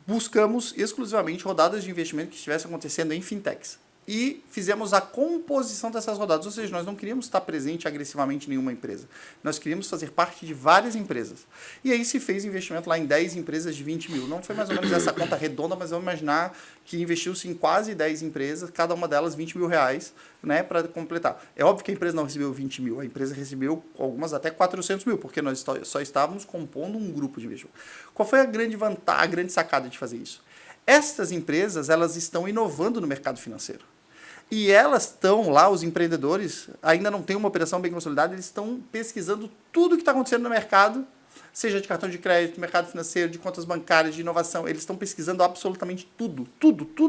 buscamos exclusivamente rodadas de investimento que estivessem acontecendo em fintechs. E fizemos a composição dessas rodadas, ou seja, nós não queríamos estar presente agressivamente em nenhuma empresa. Nós queríamos fazer parte de várias empresas. E aí se fez investimento lá em 10 empresas de 20 mil. Não foi mais ou menos essa conta redonda, mas vamos imaginar que investiu-se em quase 10 empresas, cada uma delas R$20 mil, né, para completar. É óbvio que a empresa não recebeu 20 mil, a empresa recebeu algumas até 400 mil, porque nós só estávamos compondo um grupo de investimento. Qual foi a grande vantagem, a grande sacada de fazer isso? Estas empresas, elas estão inovando no mercado financeiro. E elas estão lá, os empreendedores, ainda não têm uma operação bem consolidada, eles estão pesquisando tudo que está acontecendo no mercado, seja de cartão de crédito, mercado financeiro, de contas bancárias, de inovação. Eles estão pesquisando absolutamente tudo.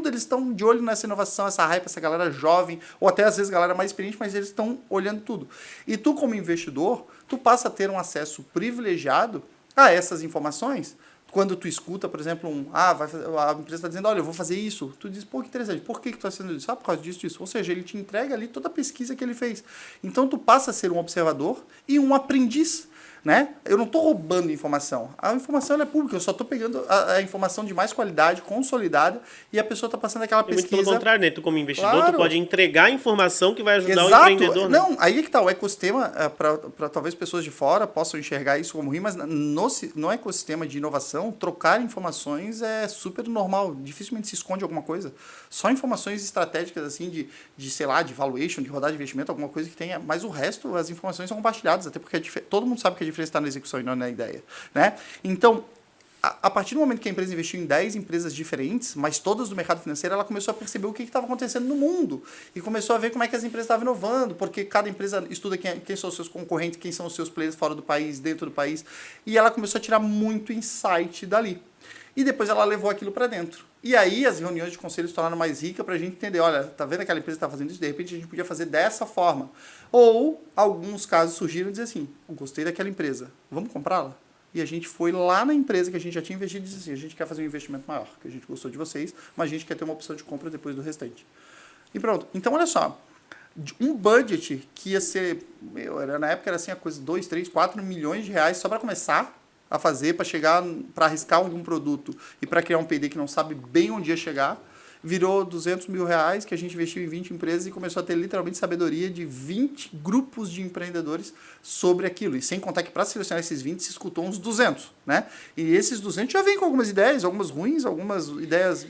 Eles estão de olho nessa inovação, essa hype, essa galera jovem, ou até às vezes galera mais experiente, mas eles estão olhando tudo. E tu, como investidor, tu passa a ter um acesso privilegiado a essas informações. Quando tu escuta, por exemplo, a empresa está dizendo, olha, eu vou fazer isso. Tu diz, pô, que interessante. Por que tu está fazendo isso? Ah, por causa disso, disso. Ou seja, ele te entrega ali toda a pesquisa que ele fez. Então, tu passa a ser um observador e um aprendiz. Né? Eu não estou roubando informação. A informação é pública, eu só estou pegando a informação de mais qualidade, consolidada, e a pessoa está passando aquela pesquisa. Muito pelo contrário, né? Tu como investidor, claro, tu pode entregar a informação que vai ajudar exato, o empreendedor. Né? Não, aí é que está, o ecossistema, para talvez pessoas de fora possam enxergar isso como ruim, mas no ecossistema de inovação, trocar informações é super normal, dificilmente se esconde alguma coisa. Só informações estratégicas, assim, sei lá, de valuation, de rodada de investimento, alguma coisa que tenha, mas o resto, as informações são compartilhadas, até porque todo mundo sabe que a diferença está na execução e não na ideia. Né? Então, a partir do momento que a empresa investiu em 10 empresas diferentes, mas todas do mercado financeiro, ela começou a perceber o que estava acontecendo no mundo e começou a ver como é que as empresas estavam inovando, porque cada empresa estuda quem são os seus concorrentes, quem são os seus players fora do país, dentro do país, e ela começou a tirar muito insight dali. E depois ela levou aquilo para dentro. E aí as reuniões de conselho se tornaram mais ricas para a gente entender, olha, tá vendo aquela empresa que está fazendo isso? De repente a gente podia fazer dessa forma. Ou alguns casos surgiram e dizer assim, eu gostei daquela empresa, vamos comprá-la? E a gente foi lá na empresa que a gente já tinha investido e disse assim, a gente quer fazer um investimento maior, que a gente gostou de vocês, mas a gente quer ter uma opção de compra depois do restante. E pronto. Então, olha só, um budget que ia ser, na época era assim a coisa, 2, 3, 4 milhões de reais só para começar a fazer, para chegar, para arriscar algum produto e para criar um P&D que não sabe bem onde ia chegar, virou 200 mil reais, que a gente investiu em 20 empresas e começou a ter literalmente sabedoria de 20 grupos de empreendedores sobre aquilo. E sem contar que para selecionar esses 20 se escutou uns 200, né? E esses 200 já vêm com algumas ideias, algumas ruins, algumas ideias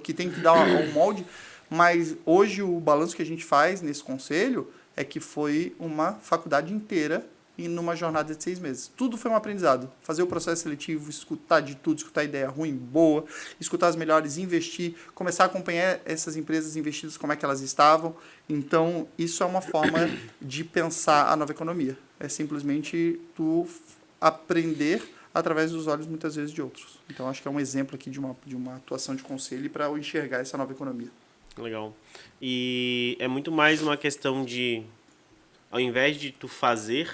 que tem que dar um molde. Mas hoje o balanço que a gente faz nesse conselho é que foi uma faculdade inteira e numa jornada de 6 meses. Tudo foi um aprendizado. Fazer o processo seletivo, escutar de tudo, escutar ideia ruim, boa, escutar as melhores, investir, começar a acompanhar essas empresas investidas, como é que elas estavam. Então, isso é uma forma de pensar a nova economia. É simplesmente tu aprender através dos olhos, muitas vezes, de outros. Então, acho que é um exemplo aqui de uma atuação de conselho para enxergar essa nova economia. Legal. E é muito mais uma questão de, ao invés de tu fazer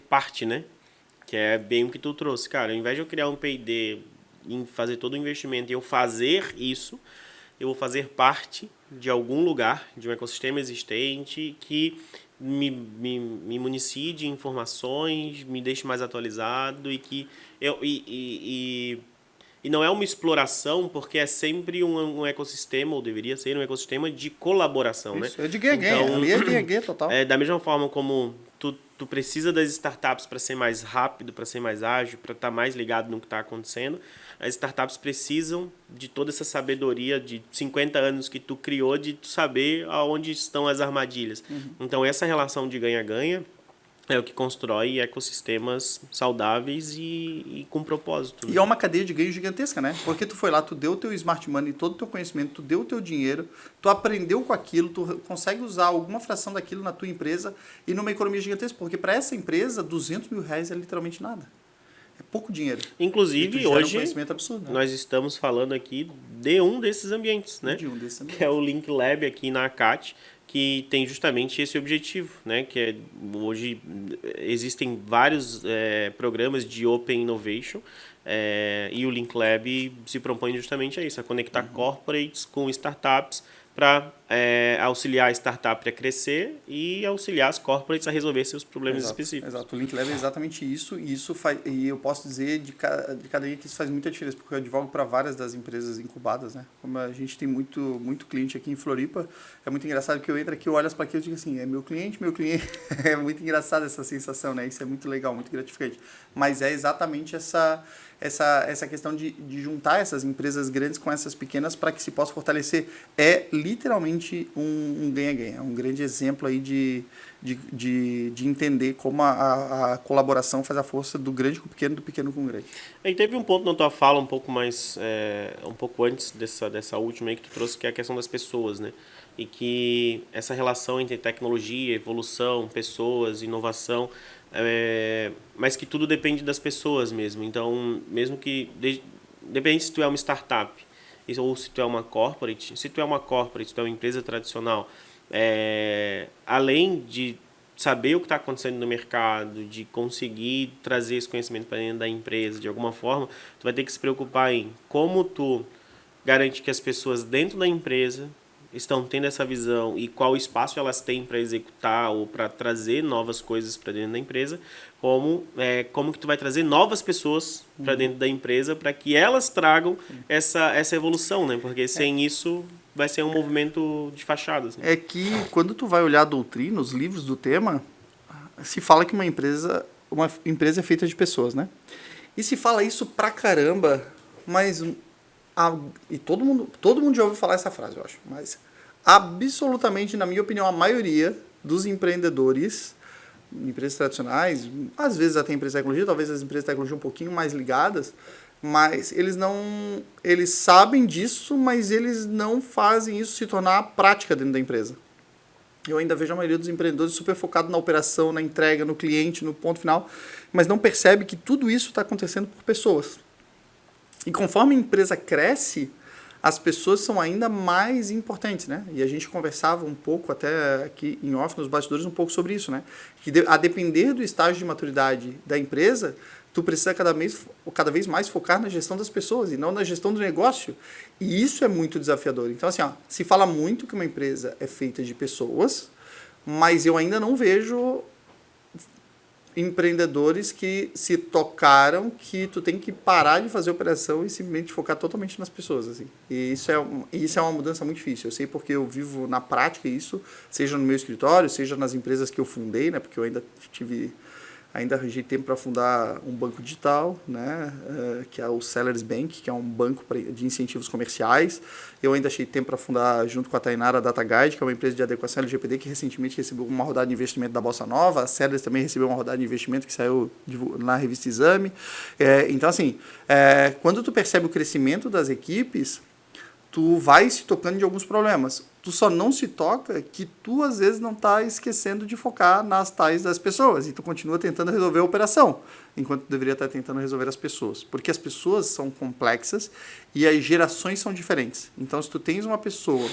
parte, né? Que é bem o que tu trouxe, cara. Ao invés de eu criar um P&D, em fazer todo o investimento e eu fazer isso, eu vou fazer parte de algum lugar, de um ecossistema existente que me municie de informações, me deixe mais atualizado e que e não é uma exploração, porque é sempre um ecossistema, ou deveria ser um ecossistema de colaboração, isso, né? é de ganha-ganha, Então, ali é ganha-ganha total. da mesma forma como tu precisa das startups para ser mais rápido, para ser mais ágil, para estar mais ligado no que está acontecendo, as startups precisam de toda essa sabedoria de 50 anos que tu criou, de tu saber aonde estão as armadilhas. Então, essa relação de ganha-ganha é o que constrói ecossistemas saudáveis e com propósito. Né? E é uma cadeia de ganho gigantesca, né? Porque tu foi lá, tu deu o teu smart money, todo o teu conhecimento, tu deu o teu dinheiro, tu aprendeu com aquilo, tu consegue usar alguma fração daquilo na tua empresa e numa economia gigantesca. Porque para essa empresa, 200 mil reais é literalmente nada. É pouco dinheiro. Inclusive, hoje, um conhecimento absurdo, né? Nós estamos falando aqui de um desses ambientes, né? De um desses ambientes. Que é o Link Lab aqui na ACAT, que tem justamente esse objetivo, né? Que é, hoje existem vários programas de Open Innovation e o Link Lab se propõe justamente a isso, a conectar corporates com startups para auxiliar a startup a crescer e auxiliar as corporates a resolver seus problemas específicos. Exato, o Link Lab é exatamente isso, e isso faz, e eu posso dizer de cada dia que isso faz muita diferença, porque eu advogo para várias das empresas incubadas, né? Como a gente tem muito cliente aqui em Floripa, é muito engraçado que eu entro aqui, eu olho as plaquinhas e digo assim, é meu cliente, é muito engraçado essa sensação, né? Isso é muito legal, muito gratificante, mas é exatamente essa questão de juntar essas empresas grandes com essas pequenas para que se possa fortalecer. É literalmente um ganha-ganha. É um grande exemplo aí de entender como a colaboração faz a força do grande com o pequeno, do pequeno com o grande. E teve um ponto na tua fala um pouco mais, um pouco antes dessa última aí que tu trouxe, que é a questão das pessoas, né? E que essa relação entre tecnologia, evolução, pessoas, inovação, mas que tudo depende das pessoas mesmo. Então, mesmo que depende se tu é uma startup ou se tu é uma corporate. Se tu é uma corporate, se tu é uma empresa tradicional, além de saber o que está acontecendo no mercado, de conseguir trazer esse conhecimento para dentro da empresa de alguma forma, tu vai ter que se preocupar em como tu garante que as pessoas dentro da empresa estão tendo essa visão e qual espaço elas têm para executar ou para trazer novas coisas para dentro da empresa, como que tu vai trazer novas pessoas para dentro da empresa para que elas tragam essa evolução, né? Porque sem isso vai ser um movimento de fachada. Assim. É que quando tu vai olhar a doutrina, os livros do tema, se fala que uma empresa é feita de pessoas, né? E se fala isso pra caramba, mas e todo mundo já ouviu falar essa frase, eu acho, mas absolutamente, na minha opinião, a maioria dos empreendedores, empresas tradicionais, às vezes até empresas de tecnologia, talvez as empresas de tecnologia um pouquinho mais ligadas, mas eles sabem disso, mas eles não fazem isso se tornar prática dentro da empresa. Eu ainda vejo a maioria dos empreendedores super focado na operação, na entrega, no cliente, no ponto final, mas não percebe que tudo isso está acontecendo por pessoas. E conforme a empresa cresce, as pessoas são ainda mais importantes, né? E a gente conversava um pouco até aqui em off, nos bastidores, um pouco sobre isso, né? Que a depender do estágio de maturidade da empresa, tu precisa cada vez mais focar na gestão das pessoas e não na gestão do negócio. E isso é muito desafiador. Então, assim, se fala muito que uma empresa é feita de pessoas, mas eu ainda não vejo empreendedores que se tocaram que tu tem que parar de fazer operação e simplesmente focar totalmente nas pessoas, assim. E isso é uma mudança muito difícil. Eu sei porque eu vivo na prática isso, seja no meu escritório, seja nas empresas que eu fundei, né? Porque eu ainda arranjei tempo para fundar um banco digital, né, que é o Sellers Bank, que é um banco de incentivos comerciais. Eu ainda achei tempo para fundar, junto com a Tainara, a DataGuide, que é uma empresa de adequação LGPD, que recentemente recebeu uma rodada de investimento da Bossa Nova. A Sellers também recebeu uma rodada de investimento que saiu na revista Exame. Então, assim, quando tu percebe o crescimento das equipes, tu vai se tocando de alguns problemas. Tu só não se toca que tu, às vezes, não está esquecendo de focar nas tais das pessoas. E tu continua tentando resolver a operação, enquanto tu deveria estar tentando resolver as pessoas. Porque as pessoas são complexas e as gerações são diferentes. Então, se tu tens uma pessoa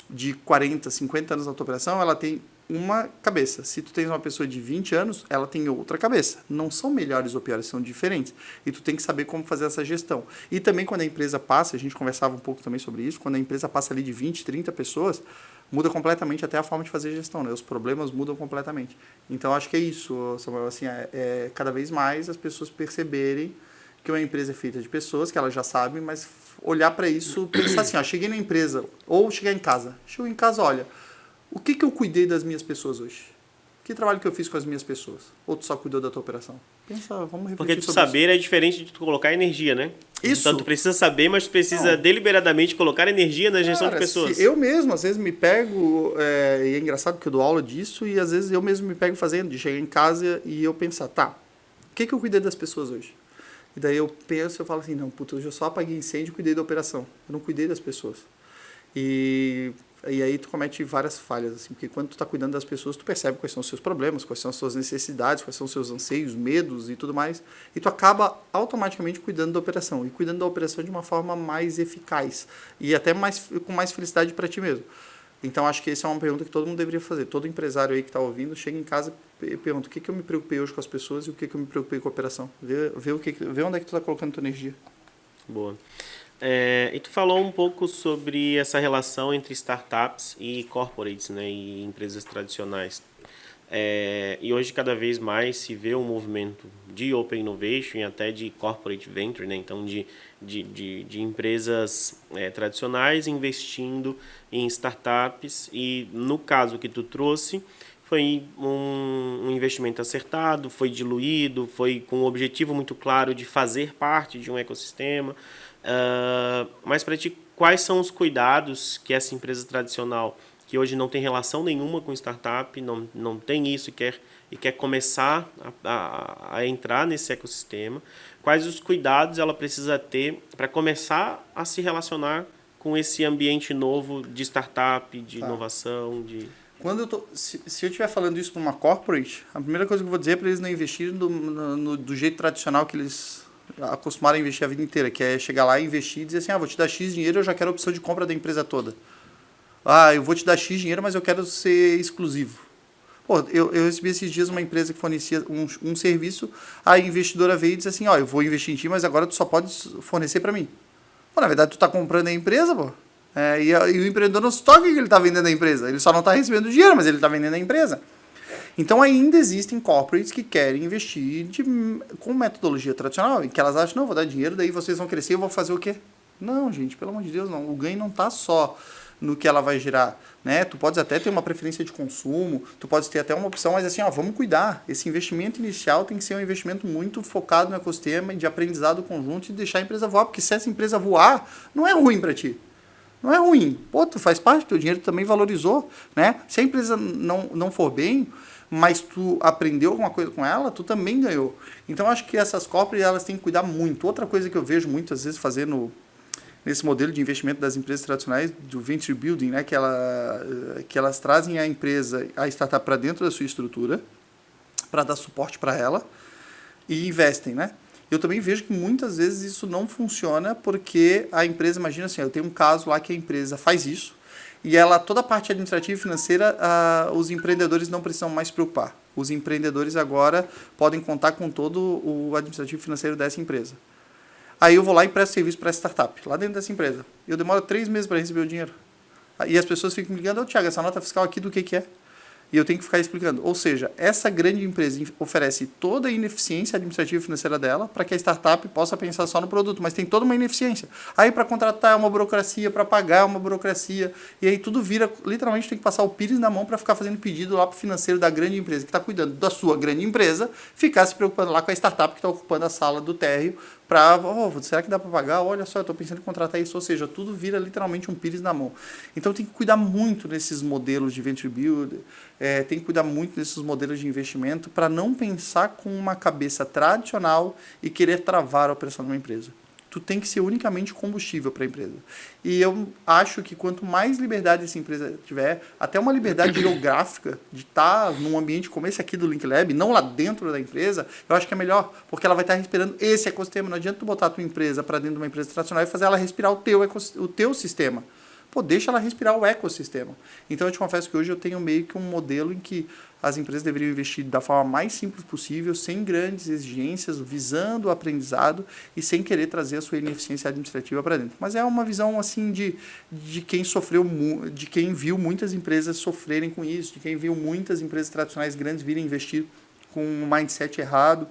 de 40, 50 anos na tua operação, ela tem uma cabeça. Se tu tens uma pessoa de 20 anos, ela tem outra cabeça. Não são melhores ou piores, são diferentes. E tu tem que saber como fazer essa gestão. E também quando a empresa passa, a gente conversava um pouco também sobre isso, quando a empresa passa ali de 20, 30 pessoas, muda completamente até a forma de fazer gestão, né? Os problemas mudam completamente. Então, acho que é isso, Samuel. Assim, cada vez mais as pessoas perceberem que uma empresa é feita de pessoas, que elas já sabem, mas olhar para isso, pensar assim, cheguei na empresa, ou chegar em casa. Chego em casa, olha, o que eu cuidei das minhas pessoas hoje? Que trabalho que eu fiz com as minhas pessoas? Ou tu só cuidou da tua operação? Pensa, vamos refletir. Porque tu saber é diferente de tu colocar energia, né? Isso. Então tu precisa saber, mas tu precisa deliberadamente colocar energia na gestão de pessoas. Eu mesmo, às vezes, me pego, e é engraçado porque eu dou aula disso, e às vezes eu mesmo me pego fazendo, de chegar em casa e eu pensar, tá, o que eu cuidei das pessoas hoje? E daí eu penso, eu falo assim, não, puta, hoje eu só apaguei incêndio e cuidei da operação. Eu não cuidei das pessoas. E aí tu comete várias falhas, assim, porque quando tu tá cuidando das pessoas, tu percebe quais são os seus problemas, quais são as suas necessidades, quais são os seus anseios, medos e tudo mais, e tu acaba automaticamente cuidando da operação, e cuidando da operação de uma forma mais eficaz, e até com mais felicidade para ti mesmo. Então, acho que essa é uma pergunta que todo mundo deveria fazer. Todo empresário aí que está ouvindo, chega em casa e pergunta o que eu me preocupei hoje com as pessoas e o que eu me preocupei com a operação. Vê onde é que tu está colocando tua energia. Boa. E tu falou um pouco sobre essa relação entre startups e corporates, né, e empresas tradicionais. E hoje cada vez mais se vê um movimento de Open Innovation e até de Corporate Venture, né, então de empresas tradicionais investindo em startups, e no caso que tu trouxe foi um investimento acertado, foi diluído, foi com um objetivo muito claro de fazer parte de um ecossistema. Mas para ti, quais são os cuidados que essa empresa tradicional, que hoje não tem relação nenhuma com startup, não tem isso e quer começar a entrar nesse ecossistema, quais os cuidados ela precisa ter para começar a se relacionar com esse ambiente novo de startup, de inovação, de... Se eu estiver falando isso para uma corporate, a primeira coisa que eu vou dizer é para eles não investirem do jeito tradicional que eles acostumaram a investir a vida inteira, que é chegar lá e investir e dizer assim, vou te dar X dinheiro, eu já quero a opção de compra da empresa toda. Eu vou te dar X dinheiro, mas eu quero ser exclusivo. Pô, eu recebi esses dias uma empresa que fornecia um serviço, a investidora veio e disse assim, eu vou investir em ti, mas agora tu só pode fornecer para mim. Pô, na verdade, tu está comprando a empresa, pô. E o empreendedor não se toca que ele está vendendo a empresa. Ele só não está recebendo dinheiro, mas ele está vendendo a empresa. Então, ainda existem corporates que querem investir com metodologia tradicional, em que elas acham, não, vou dar dinheiro, daí vocês vão crescer, eu vou fazer o quê? Não, gente, pelo amor de Deus, não. O ganho não está só no que ela vai gerar, né? Tu pode até ter uma preferência de consumo, tu pode ter até uma opção, mas assim, vamos cuidar. Esse investimento inicial tem que ser um investimento muito focado no ecossistema, de aprendizado conjunto e deixar a empresa voar, porque se essa empresa voar, não é ruim para ti. Não é ruim. Pô, tu faz parte, teu dinheiro também valorizou, né? Se a empresa não for bem, mas tu aprendeu alguma coisa com ela, tu também ganhou. Então, acho que essas corporates, elas têm que cuidar muito. Outra coisa que eu vejo muitas vezes fazendo nesse modelo de investimento das empresas tradicionais, do venture building, né? Que elas trazem a empresa, a startup para dentro da sua estrutura, para dar suporte para ela, e investem, né? Eu também vejo que muitas vezes isso não funciona porque a empresa, imagina assim, eu tenho um caso lá que a empresa faz isso e toda a parte administrativa e financeira, os empreendedores não precisam mais se preocupar. Os empreendedores agora podem contar com todo o administrativo e financeiro dessa empresa. Aí eu vou lá e presto serviço para a startup, lá dentro dessa empresa. Eu demoro 3 meses para receber o dinheiro. E as pessoas ficam me ligando, Thiago, essa nota fiscal aqui do que é? E eu tenho que ficar explicando. Ou seja, essa grande empresa oferece toda a ineficiência administrativa e financeira dela para que a startup possa pensar só no produto, mas tem toda uma ineficiência. Aí para contratar é uma burocracia, para pagar é uma burocracia, e aí tudo vira, literalmente tem que passar o pires na mão para ficar fazendo pedido lá para o financeiro da grande empresa que está cuidando da sua grande empresa, ficar se preocupando lá com a startup que está ocupando a sala do térreo para, será que dá para pagar? Olha só, eu estou pensando em contratar isso. Ou seja, tudo vira literalmente um pires na mão. Então tem que cuidar muito nesses modelos de venture builder, tem que cuidar muito desses modelos de investimento para não pensar com uma cabeça tradicional e querer travar a operação de uma empresa. Tu tem que ser unicamente combustível para a empresa. E eu acho que quanto mais liberdade essa empresa tiver, até uma liberdade geográfica de estar num ambiente como esse aqui do Link Lab, não lá dentro da empresa, eu acho que é melhor, porque ela vai estar respirando esse ecossistema. Não adianta tu botar a tua empresa para dentro de uma empresa tradicional e fazer ela respirar o teu sistema. Pô, deixa ela respirar o ecossistema. Então, eu te confesso que hoje eu tenho meio que um modelo em que as empresas deveriam investir da forma mais simples possível, sem grandes exigências, visando o aprendizado e sem querer trazer a sua ineficiência administrativa para dentro. Mas é uma visão assim de quem sofreu, de quem viu muitas empresas sofrerem com isso, de quem viu muitas empresas tradicionais grandes virem investir com um mindset errado.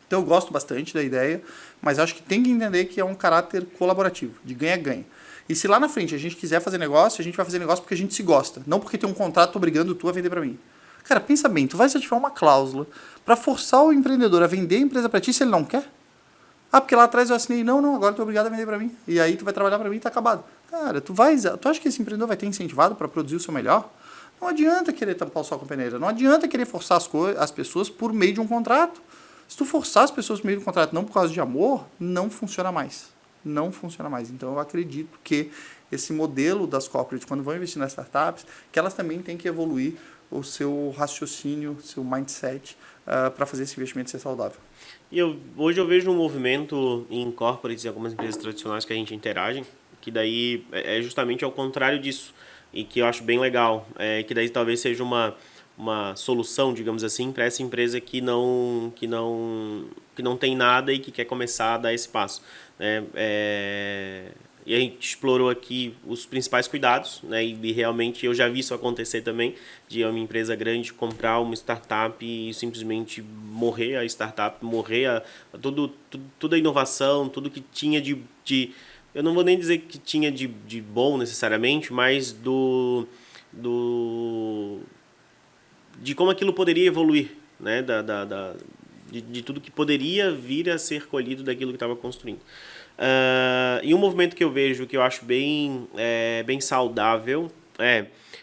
Então, eu gosto bastante da ideia, mas acho que tem que entender que é um caráter colaborativo, de ganha-ganha. E se lá na frente a gente quiser fazer negócio, a gente vai fazer negócio porque a gente se gosta, não porque tem um contrato obrigando tu a vender para mim. Cara, pensa bem, tu vai ativar uma cláusula para forçar o empreendedor a vender a empresa para ti se ele não quer? Ah, porque lá atrás eu assinei, não, agora tu é obrigado a vender para mim. E aí tu vai trabalhar para mim e tá acabado. Cara, tu acha que esse empreendedor vai ter incentivado para produzir o seu melhor? Não adianta querer tampar o sol com a peneira, não adianta querer forçar as pessoas por meio de um contrato. Se tu forçar as pessoas por meio de um contrato não por causa de amor, não funciona mais. Não funciona mais. Então, eu acredito que esse modelo das corporates, quando vão investir nas startups, que elas também têm que evoluir o seu raciocínio, seu mindset, para fazer esse investimento ser saudável. E hoje eu vejo um movimento em corporates e algumas empresas tradicionais que a gente interage, que daí é justamente ao contrário disso, e que eu acho bem legal, que daí talvez seja uma solução, digamos assim, para essa empresa que não tem nada e que quer começar a dar esse passo. E a gente explorou aqui os principais cuidados, né? E realmente eu já vi isso acontecer também, de uma empresa grande comprar uma startup e simplesmente morrer a startup, morrer toda a inovação, tudo que tinha de eu não vou nem dizer que tinha de bom necessariamente, mas de como aquilo poderia evoluir, né? De tudo que poderia vir a ser colhido daquilo que estava construindo. E um movimento que eu vejo, que eu acho bem saudável,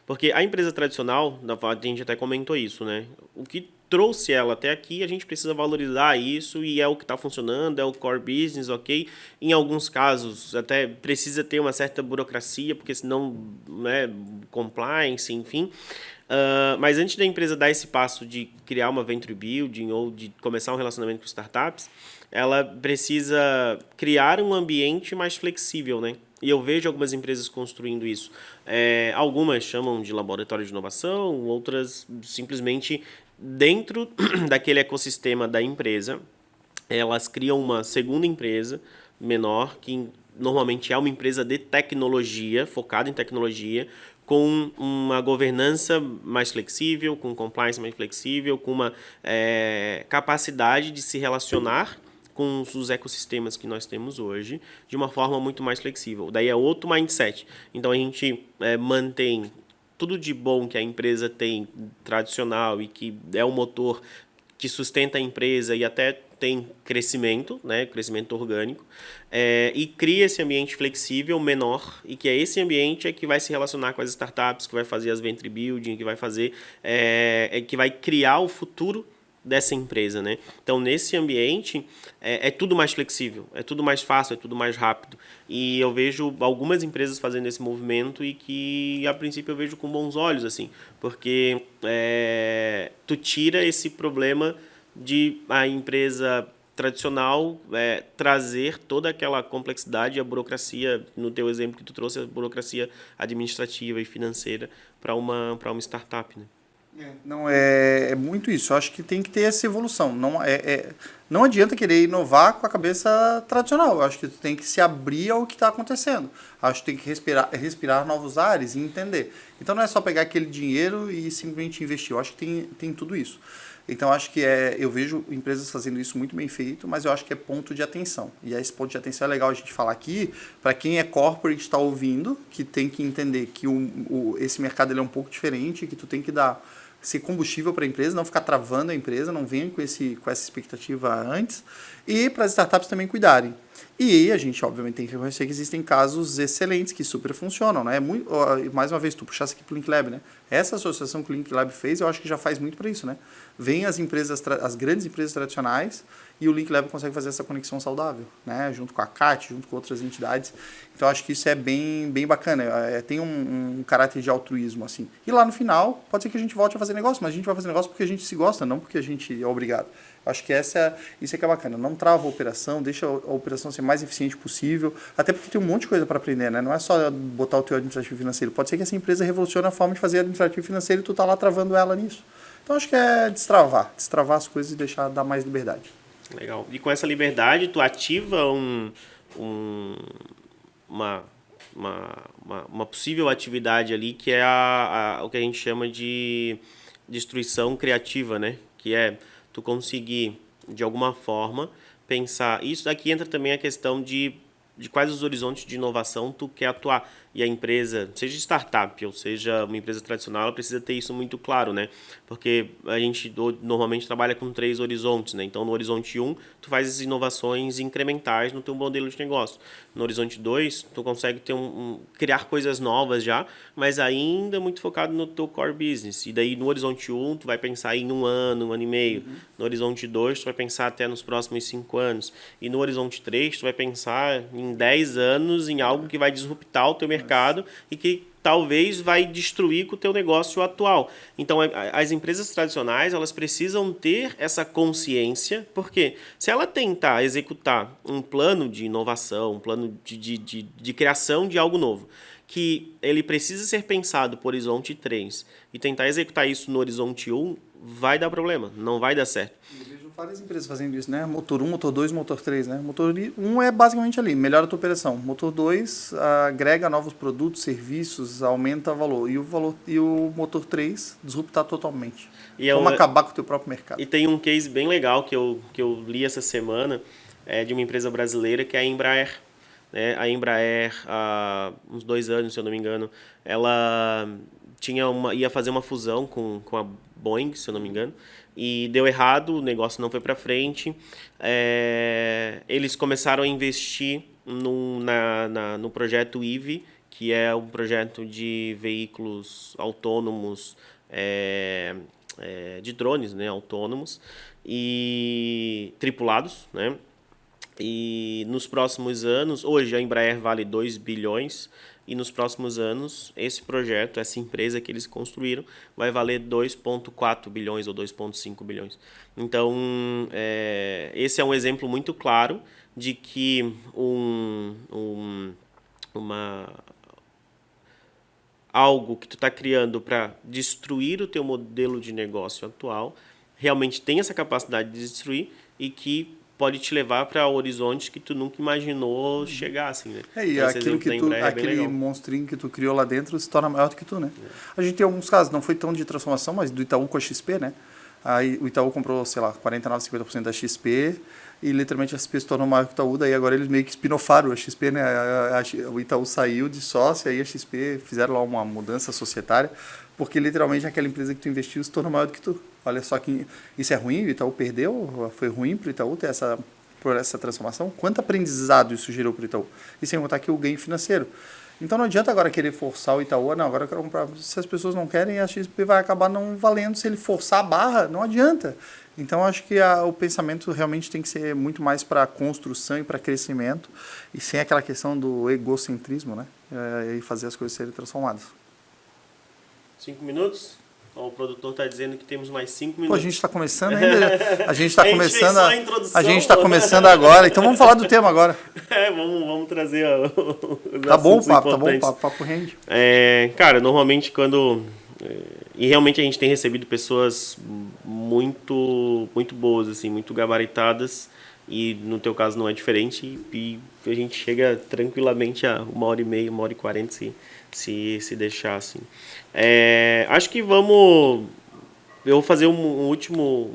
porque a empresa tradicional, a gente até comentou isso, né? O que trouxe ela até aqui, a gente precisa valorizar isso e é o que está funcionando, é o core business, ok? Em alguns casos, até precisa ter uma certa burocracia, porque senão, né, compliance, enfim. Mas antes da empresa dar esse passo de criar uma venture building ou de começar um relacionamento com startups, ela precisa criar um ambiente mais flexível, né? E eu vejo algumas empresas construindo isso. Algumas chamam de laboratório de inovação, outras simplesmente dentro daquele ecossistema da empresa, elas criam uma segunda empresa menor, que normalmente é uma empresa de tecnologia, focada em tecnologia, com uma governança mais flexível, com compliance mais flexível, com uma capacidade de se relacionar com os ecossistemas que nós temos hoje de uma forma muito mais flexível. Daí é outro mindset. Então a gente mantém tudo de bom que a empresa tem tradicional e que é o motor que sustenta a empresa e até tem crescimento, né, crescimento orgânico, e cria esse ambiente flexível menor, e que é esse ambiente que vai se relacionar com as startups, que vai fazer as venture building, que vai fazer, que vai criar o futuro dessa empresa, né? Então, nesse ambiente, é tudo mais flexível, é tudo mais fácil, é tudo mais rápido. E eu vejo algumas empresas fazendo esse movimento e que, a princípio, eu vejo com bons olhos, assim, porque tu tira esse problema de a empresa tradicional trazer toda aquela complexidade e a burocracia, no teu exemplo que tu trouxe, a burocracia administrativa e financeira para uma startup, né? Não é muito isso. Eu acho que tem que ter essa evolução. Não adianta querer inovar com a cabeça tradicional. Eu acho que tu tem que se abrir ao que está acontecendo. Acho que tem que respirar novos ares e entender. Então não é só pegar aquele dinheiro e simplesmente investir. Eu acho que tem tudo isso. Então acho que eu vejo empresas fazendo isso muito bem feito, mas eu acho que é ponto de atenção. E esse ponto de atenção é legal a gente falar aqui, para quem é corporate está ouvindo, que tem que entender que esse mercado ele é um pouco diferente, que tu tem que ser combustível para a empresa, não ficar travando a empresa, não venha com essa expectativa antes, e para as startups também cuidarem. E a gente, obviamente, tem que reconhecer que existem casos excelentes que super funcionam, né? Mais uma vez, tu puxasse aqui para o Link Lab, né? Essa associação que o Link Lab fez, eu acho que já faz muito para isso, né? Vem as grandes empresas tradicionais e o Link Lab consegue fazer essa conexão saudável, né? Junto com a CAT, junto com outras entidades. Então, acho que isso é bem, bem bacana. Tem um caráter de altruísmo, assim. E lá no final, pode ser que a gente volte a fazer negócio, mas a gente vai fazer negócio porque a gente se gosta, não porque a gente é obrigado. Acho que isso é que é bacana. Não trava a operação, deixa a operação ser mais eficiente possível, até porque tem um monte de coisa para aprender, né? Não é só botar o teu administrativo financeiro. Pode ser que essa empresa revolucione a forma de fazer administrativo financeiro e tu tá lá travando ela nisso. Então, acho que é destravar as coisas e dar mais liberdade. Legal. E com essa liberdade, tu ativa uma possível atividade ali, que é o que a gente chama de destruição criativa, né? Que é tu conseguir, de alguma forma, pensar... Isso daqui entra também a questão de quais os horizontes de inovação tu quer atuar. E a empresa, seja startup ou seja uma empresa tradicional, ela precisa ter isso muito claro, né? Porque a gente normalmente trabalha com 3 horizontes, né? Então, no horizonte 1, tu faz as inovações incrementais no teu modelo de negócio. No horizonte 2, tu consegue criar coisas novas já, mas ainda muito focado no teu core business. E daí, no horizonte 1, tu vai pensar em 1 ano, 1 ano e meio. Uhum. No horizonte 2, tu vai pensar até nos próximos 5 anos. E no horizonte 3, tu vai pensar em 10 anos em algo que vai disruptar o teu mercado e que talvez vai destruir com o teu negócio atual. Então, as empresas tradicionais, elas precisam ter essa consciência, porque se ela tentar executar um plano de inovação, um plano de criação de algo novo, que ele precisa ser pensado por horizonte 3 e tentar executar isso no horizonte 1, vai dar problema, não vai dar certo. Eu vejo várias empresas fazendo isso, né? Motor 1, motor 2, motor 3, né? Motor 1 é basicamente ali, melhora a tua operação. Motor 2 agrega novos produtos, serviços, aumenta o valor. E o motor 3 disruptar totalmente. Como acabar com o teu próprio mercado. E tem um case bem legal que eu li essa semana, de uma empresa brasileira, que é a Embraer. A Embraer, há uns 2 anos, se eu não me engano, ela ia fazer uma fusão com a Boeing, se eu não me engano, e deu errado, o negócio não foi para frente. Eles começaram a investir no projeto EVE, que é um projeto de veículos autônomos, de drones, né, autônomos e tripulados, né? E nos próximos anos, hoje a Embraer vale 2 bilhões, e nos próximos anos esse projeto, essa empresa que eles construíram, vai valer 2,4 bilhões ou 2,5 bilhões. Então, esse é um exemplo muito claro de que algo que tu está criando para destruir o teu modelo de negócio atual realmente tem essa capacidade de destruir e que pode te levar para horizontes que tu nunca imaginou chegar, assim, né? E então, aquele monstrinho que tu criou lá dentro se torna maior do que tu, né? A gente tem alguns casos, não foi tão de transformação, mas do Itaú com a XP, né? Aí o Itaú comprou, sei lá, 49%, 50% da XP e literalmente a XP se tornou maior que o Itaú, daí agora eles meio que spin-offaram a XP, né? O Itaú saiu de sócio, aí a XP fizeram lá uma mudança societária, porque literalmente aquela empresa que tu investiu se tornou maior do que tu. Olha só que isso é ruim, o Itaú perdeu, foi ruim para o Itaú ter essa transformação. Quanto aprendizado isso gerou para o Itaú? E sem contar que o ganho financeiro. Então não adianta agora querer forçar o Itaú, não, agora eu quero comprar. Se as pessoas não querem, a XP vai acabar não valendo. Se ele forçar a barra, não adianta. Então acho que o pensamento realmente tem que ser muito mais para construção e para crescimento, e sem aquela questão do egocentrismo, né? E fazer as coisas serem transformadas. 5 minutos? O produtor está dizendo que temos mais 5 minutos. Pô, a gente está começando ainda. A gente está começando. A gente está começando agora. Então vamos falar do tema agora. Vamos trazer Tá bom o papo, papo rende. Cara, normalmente quando E realmente a gente tem recebido pessoas muito boas, assim, muito gabaritadas, e no teu caso não é diferente, e a gente chega tranquilamente a 1h30, 1h40 se deixar, assim. Acho que vamos... Eu vou fazer um último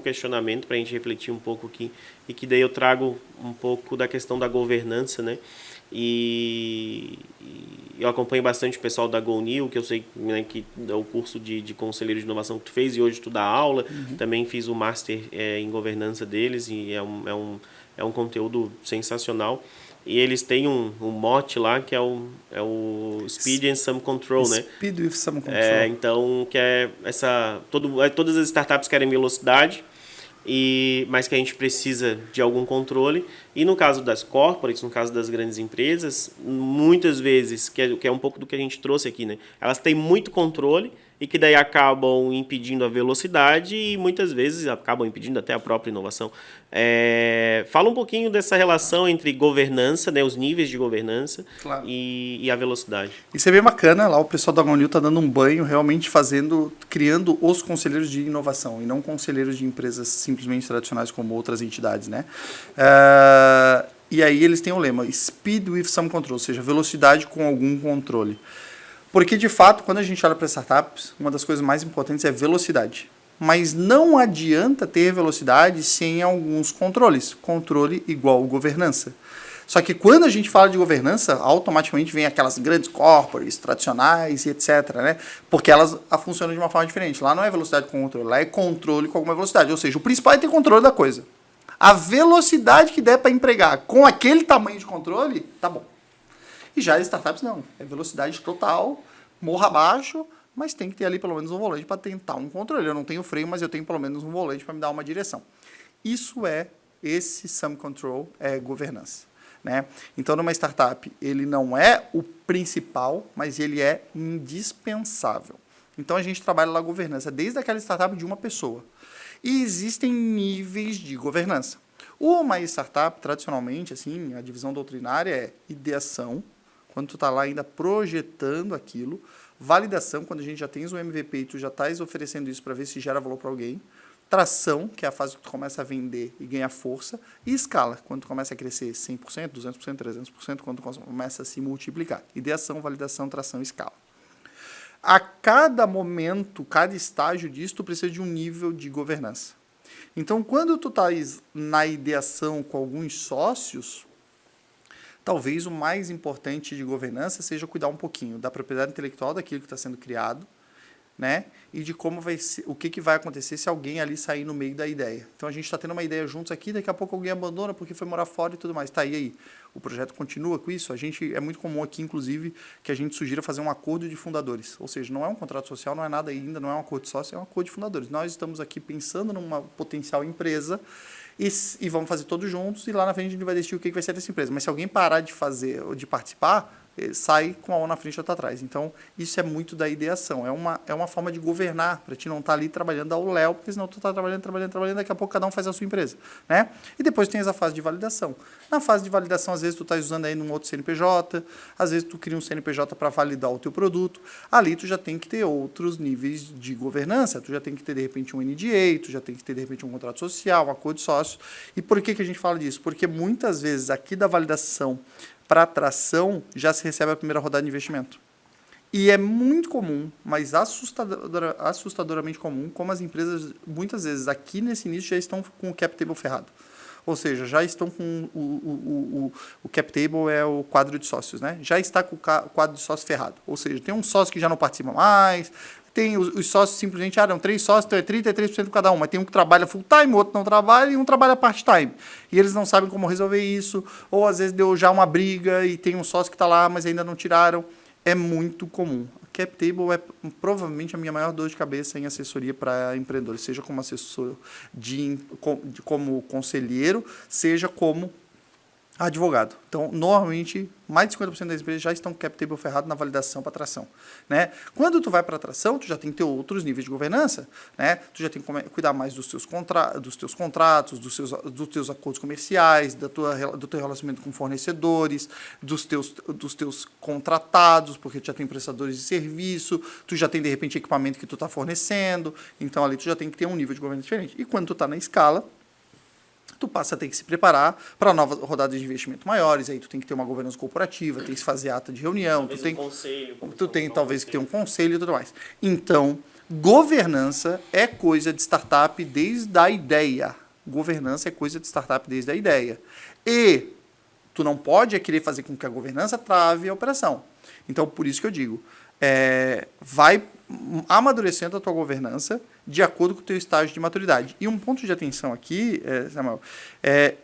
questionamento para a gente refletir um pouco aqui, e que daí eu trago um pouco da questão da governança, né? E eu acompanho bastante o pessoal da GoNew, que eu sei, né, que é o curso de conselheiro de inovação que tu fez, e hoje tu dá aula. Também fiz o Master em governança deles, e é um conteúdo sensacional. E eles têm um mote lá que é o Speed and Some Control, né? Speed with Some Control. Então, que é todas as startups querem velocidade, mas que a gente precisa de algum controle. E no caso das corporates, no caso das grandes empresas, muitas vezes, que é um pouco do que a gente trouxe aqui, né? Elas têm muito controle e que daí acabam impedindo a velocidade e muitas vezes acabam impedindo até a própria inovação. Fala um pouquinho dessa relação entre governança, né, os níveis de governança, claro, e a velocidade. Isso é bem bacana, lá o pessoal da GoNew está dando um banho realmente criando os conselheiros de inovação e não conselheiros de empresas simplesmente tradicionais como outras entidades, né? E aí eles têm o lema Speed with Some Control, ou seja, velocidade com algum controle. Porque, de fato, quando a gente olha para startups, uma das coisas mais importantes é velocidade. Mas não adianta ter velocidade sem alguns controles. Controle igual governança. Só que quando a gente fala de governança, automaticamente vem aquelas grandes corporates tradicionais e etc, né? Porque elas funcionam de uma forma diferente. Lá não é velocidade com controle, lá é controle com alguma velocidade. Ou seja, o principal é ter controle da coisa. A velocidade que der para empregar com aquele tamanho de controle, tá bom. E já as startups não, é velocidade total, morro abaixo, mas tem que ter ali pelo menos um volante para tentar um controle. Eu não tenho freio, mas eu tenho pelo menos um volante para me dar uma direção. Esse Some Control é governança, né? Então, numa startup, ele não é o principal, mas ele é indispensável. Então, a gente trabalha lá a governança, desde aquela startup de uma pessoa. E existem níveis de governança. Uma startup, tradicionalmente, assim, a divisão doutrinária é ideação, quando tu está lá ainda projetando aquilo, validação, quando a gente já tens um MVP e tu já estás oferecendo isso para ver se gera valor para alguém, tração, que é a fase que tu começa a vender e ganhar força, e escala, quando tu começa a crescer 100%, 200%, 300%, quando tu começa a se multiplicar. Ideação, validação, tração e escala. A cada momento, cada estágio disso, tu precisa de um nível de governança. Então, quando tu estás na ideação com alguns sócios, talvez o mais importante de governança seja cuidar um pouquinho da propriedade intelectual daquilo que está sendo criado, né? E de como vai ser, o que vai acontecer se alguém ali sair no meio da ideia. Então a gente está tendo uma ideia juntos aqui, daqui a pouco alguém abandona porque foi morar fora e tudo mais. Tá, e aí? O projeto continua com isso? É muito comum aqui, inclusive, que a gente sugira fazer um acordo de fundadores. Ou seja, não é um contrato social, não é nada ainda, não é um acordo de sócio, é um acordo de fundadores. Nós estamos aqui pensando numa potencial empresa e vamos fazer todos juntos e lá na frente a gente vai decidir o que vai ser dessa empresa. Mas se alguém parar de fazer ou de participar, sai com a mão na frente e outra atrás. Então, isso é muito da ideação. É uma forma de governar, para ti não estar ali trabalhando ao léu, porque senão tu está trabalhando, daqui a pouco cada um faz a sua empresa, né? E depois tens a fase de validação. Na fase de validação, às vezes tu estás usando aí num outro CNPJ, às vezes tu cria um CNPJ para validar o teu produto. Ali tu já tem que ter outros níveis de governança, tu já tem que ter, de repente, um NDA, tu já tem que ter, de repente, um contrato social, um acordo de sócio. E por que a gente fala disso? Porque muitas vezes aqui da validação para atração, já se recebe a primeira rodada de investimento. E é muito comum, mas assustadoramente comum, como as empresas, muitas vezes, aqui nesse início, já estão com o cap table ferrado. Ou seja, já estão com o cap table é o quadro de sócios, né? Já está com o quadro de sócios ferrado. Ou seja, tem um sócio que já não participa mais, tem os sócios simplesmente, eram 3 sócios, então é 33% cada um, mas tem um que trabalha full time, outro não trabalha e um trabalha part time. E eles não sabem como resolver isso, ou às vezes deu já uma briga e tem um sócio que está lá, mas ainda não tiraram. É muito comum. A cap table é provavelmente a minha maior dor de cabeça em assessoria para empreendedores, seja como assessor como conselheiro, seja como Advogado. Então, normalmente, mais de 50% das empresas já estão com cap table ferrado na validação para atração, né? Quando tu vai para atração, tu já tem que ter outros níveis de governança, né? Tu já tem que cuidar mais dos teus contratos, dos teus acordos comerciais, do teu relacionamento com fornecedores, dos teus contratados, porque tu já tem prestadores de serviço, tu já tem, de repente, equipamento que tu está fornecendo, então ali tu já tem que ter um nível de governança diferente. E quando tu está na escala, tu passa a ter que se preparar para novas rodadas de investimento maiores, aí tu tem que ter uma governança corporativa, tem que fazer ata de reunião, tu tem talvez que ter um conselho e tudo mais. Então, governança é coisa de startup desde a ideia. Governança é coisa de startup desde a ideia. E tu não pode querer fazer com que a governança trave a operação. Então, por isso que eu digo, vai amadurecendo a tua governança de acordo com o teu estágio de maturidade. E um ponto de atenção aqui, Samuel, é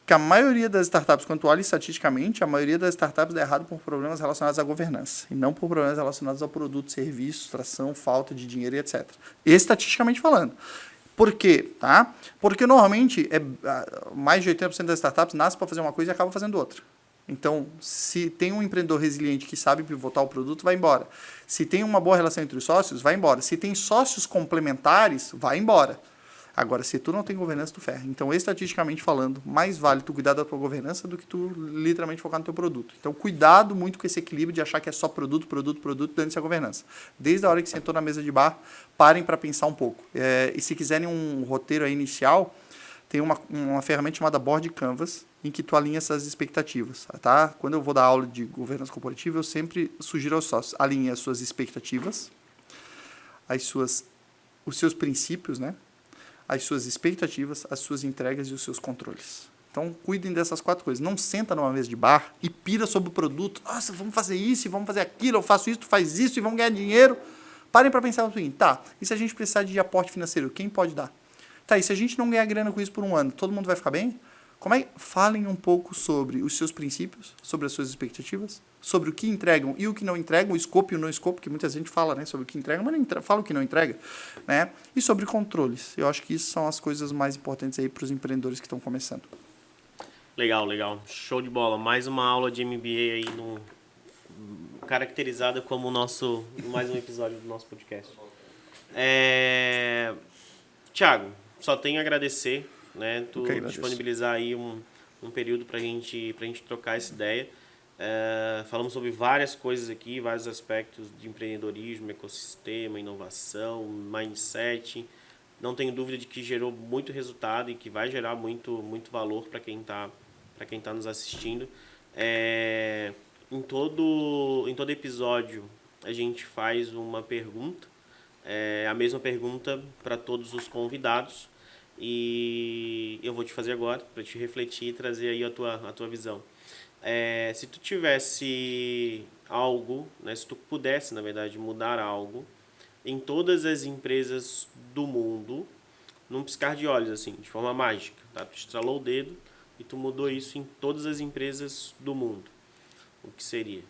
que a maioria das startups, quando tu olha estatisticamente, a maioria das startups dá errado por problemas relacionados à governança, e não por problemas relacionados ao produto, serviço, tração, falta de dinheiro e etc. Estatisticamente falando. Por quê? Tá? Porque normalmente mais de 80% das startups nascem para fazer uma coisa e acabam fazendo outra. Então, se tem um empreendedor resiliente que sabe pivotar o produto, vai embora. Se tem uma boa relação entre os sócios, vai embora. Se tem sócios complementares, vai embora. Agora, se tu não tem governança, tu ferra. Então, estatisticamente falando, mais vale tu cuidar da tua governança do que tu literalmente focar no teu produto. Então, cuidado muito com esse equilíbrio de achar que é só produto, dane-se a governança. Desde a hora que sentou na mesa de bar, parem para pensar um pouco. E se quiserem um roteiro aí inicial, tem uma ferramenta chamada Board Canvas, em que tu alinha essas expectativas, tá? Quando eu vou dar aula de governança corporativa, eu sempre sugiro aos sócios, alinhe as suas expectativas, os seus princípios, né? As suas expectativas, as suas entregas e os seus controles. Então, cuidem dessas 4 coisas. Não senta numa mesa de bar e pira sobre o produto. Nossa, vamos fazer isso e vamos fazer aquilo, eu faço isso, tu faz isso e vamos ganhar dinheiro. Parem para pensar no seguinte, tá, e se a gente precisar de aporte financeiro, quem pode dar? Tá, e se a gente não ganhar grana com isso por um ano, todo mundo vai ficar bem? Falem um pouco sobre os seus princípios, sobre as suas expectativas, sobre o que entregam e o que não entregam, o escopo e o não escopo, que muita gente fala, né, sobre o que entrega, mas não fala o que não entrega, né? E sobre controles. Eu acho que isso são as coisas mais importantes aí para os empreendedores que estão começando. Legal, legal. Show de bola. Mais uma aula de MBA aí caracterizada como mais um episódio do nosso podcast. Thiago, só tenho a agradecer, né? Tu disponibilizar aí um período pra gente trocar essa ideia. Falamos sobre várias coisas aqui, vários aspectos de empreendedorismo, ecossistema, inovação, mindset. Não tenho dúvida de que gerou muito resultado e que vai gerar muito valor para quem tá nos assistindo. Em todo episódio a gente faz uma pergunta, a mesma pergunta para todos os convidados. E eu vou te fazer agora, para te refletir e trazer aí a tua visão. Se tu tivesse algo, né, se tu pudesse, na verdade, mudar algo em todas as empresas do mundo, num piscar de olhos, assim, de forma mágica, tá? Tu estralou o dedo e tu mudou isso em todas as empresas do mundo. O que seria?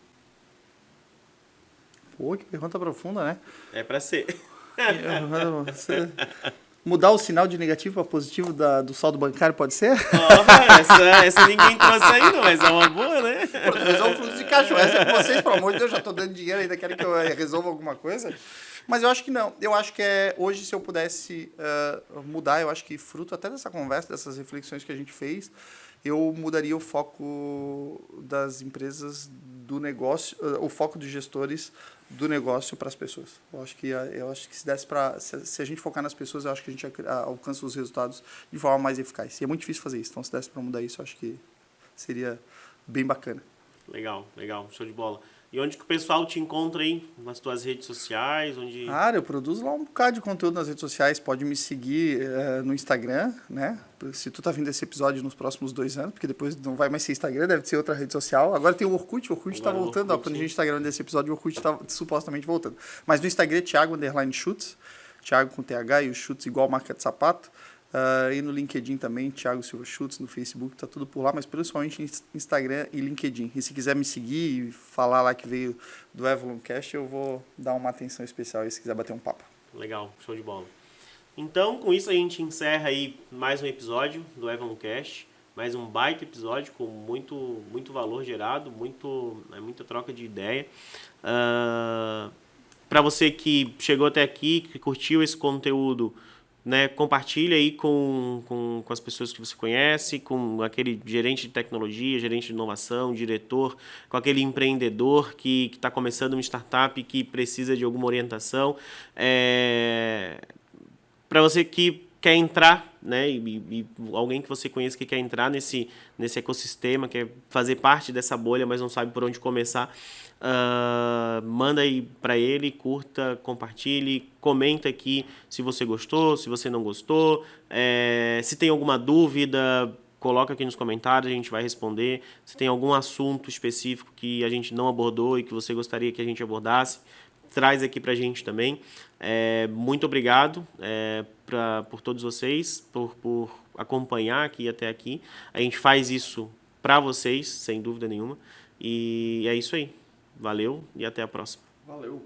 Pô, que pergunta profunda, né? É para ser. Mudar o sinal de negativo para positivo do saldo bancário, pode ser? Essa ninguém trouxe ainda, mas é uma boa, né? Resolve o fluxo de caixa. Essa é com vocês, pelo amor de Deus, já estou dando dinheiro, ainda querem que eu resolva alguma coisa? Mas eu acho que não. Eu acho que hoje, se eu pudesse mudar, eu acho que fruto até dessa conversa, dessas reflexões que a gente fez, eu mudaria o foco das empresas do negócio, o foco dos gestores do negócio para as pessoas. Eu acho que se a gente focar nas pessoas, eu acho que a gente alcança os resultados de forma mais eficaz. E é muito difícil fazer isso. Então, se desse para mudar isso, eu acho que seria bem bacana. Legal, show de bola. E onde que o pessoal te encontra aí? Nas tuas redes sociais? Cara, eu produzo lá um bocado de conteúdo nas redes sociais. Pode me seguir no Instagram, né? Se tu tá vendo esse episódio nos próximos 2 anos, porque depois não vai mais ser Instagram, deve ser outra rede social. Agora tem o Orkut tá voltando. Quando a gente tá gravando esse episódio, o Orkut tá supostamente voltando. Mas no Instagram é Thiago_Schutz, Thiago com TH e o Schutz igual marca de sapato. E no LinkedIn também, Thiago Silva Schutz, no Facebook, tá tudo por lá, mas principalmente Instagram e LinkedIn. E se quiser me seguir e falar lá que veio do Avaloncast, eu vou dar uma atenção especial aí se quiser bater um papo. Legal, show de bola. Então, com isso a gente encerra aí mais um episódio do Avaloncast. mais um baita episódio com muito valor gerado, muita troca de ideia. Para você que chegou até aqui, que curtiu esse conteúdo, né, compartilha aí com as pessoas que você conhece, com aquele gerente de tecnologia, gerente de inovação, diretor, com aquele empreendedor que está começando uma startup e que precisa de alguma orientação. Para você que quer entrar, né, e alguém que você conhece que quer entrar nesse ecossistema, quer fazer parte dessa bolha, mas não sabe por onde começar, manda aí para ele, curta, compartilhe, comenta aqui se você gostou, se você não gostou, se tem alguma dúvida, coloca aqui nos comentários, a gente vai responder. Se tem algum assunto específico que a gente não abordou e que você gostaria que a gente abordasse, traz aqui pra gente também. Muito obrigado por todos vocês, por acompanhar aqui até aqui. A gente faz isso para vocês, sem dúvida nenhuma. E é isso aí. Valeu e até a próxima. Valeu.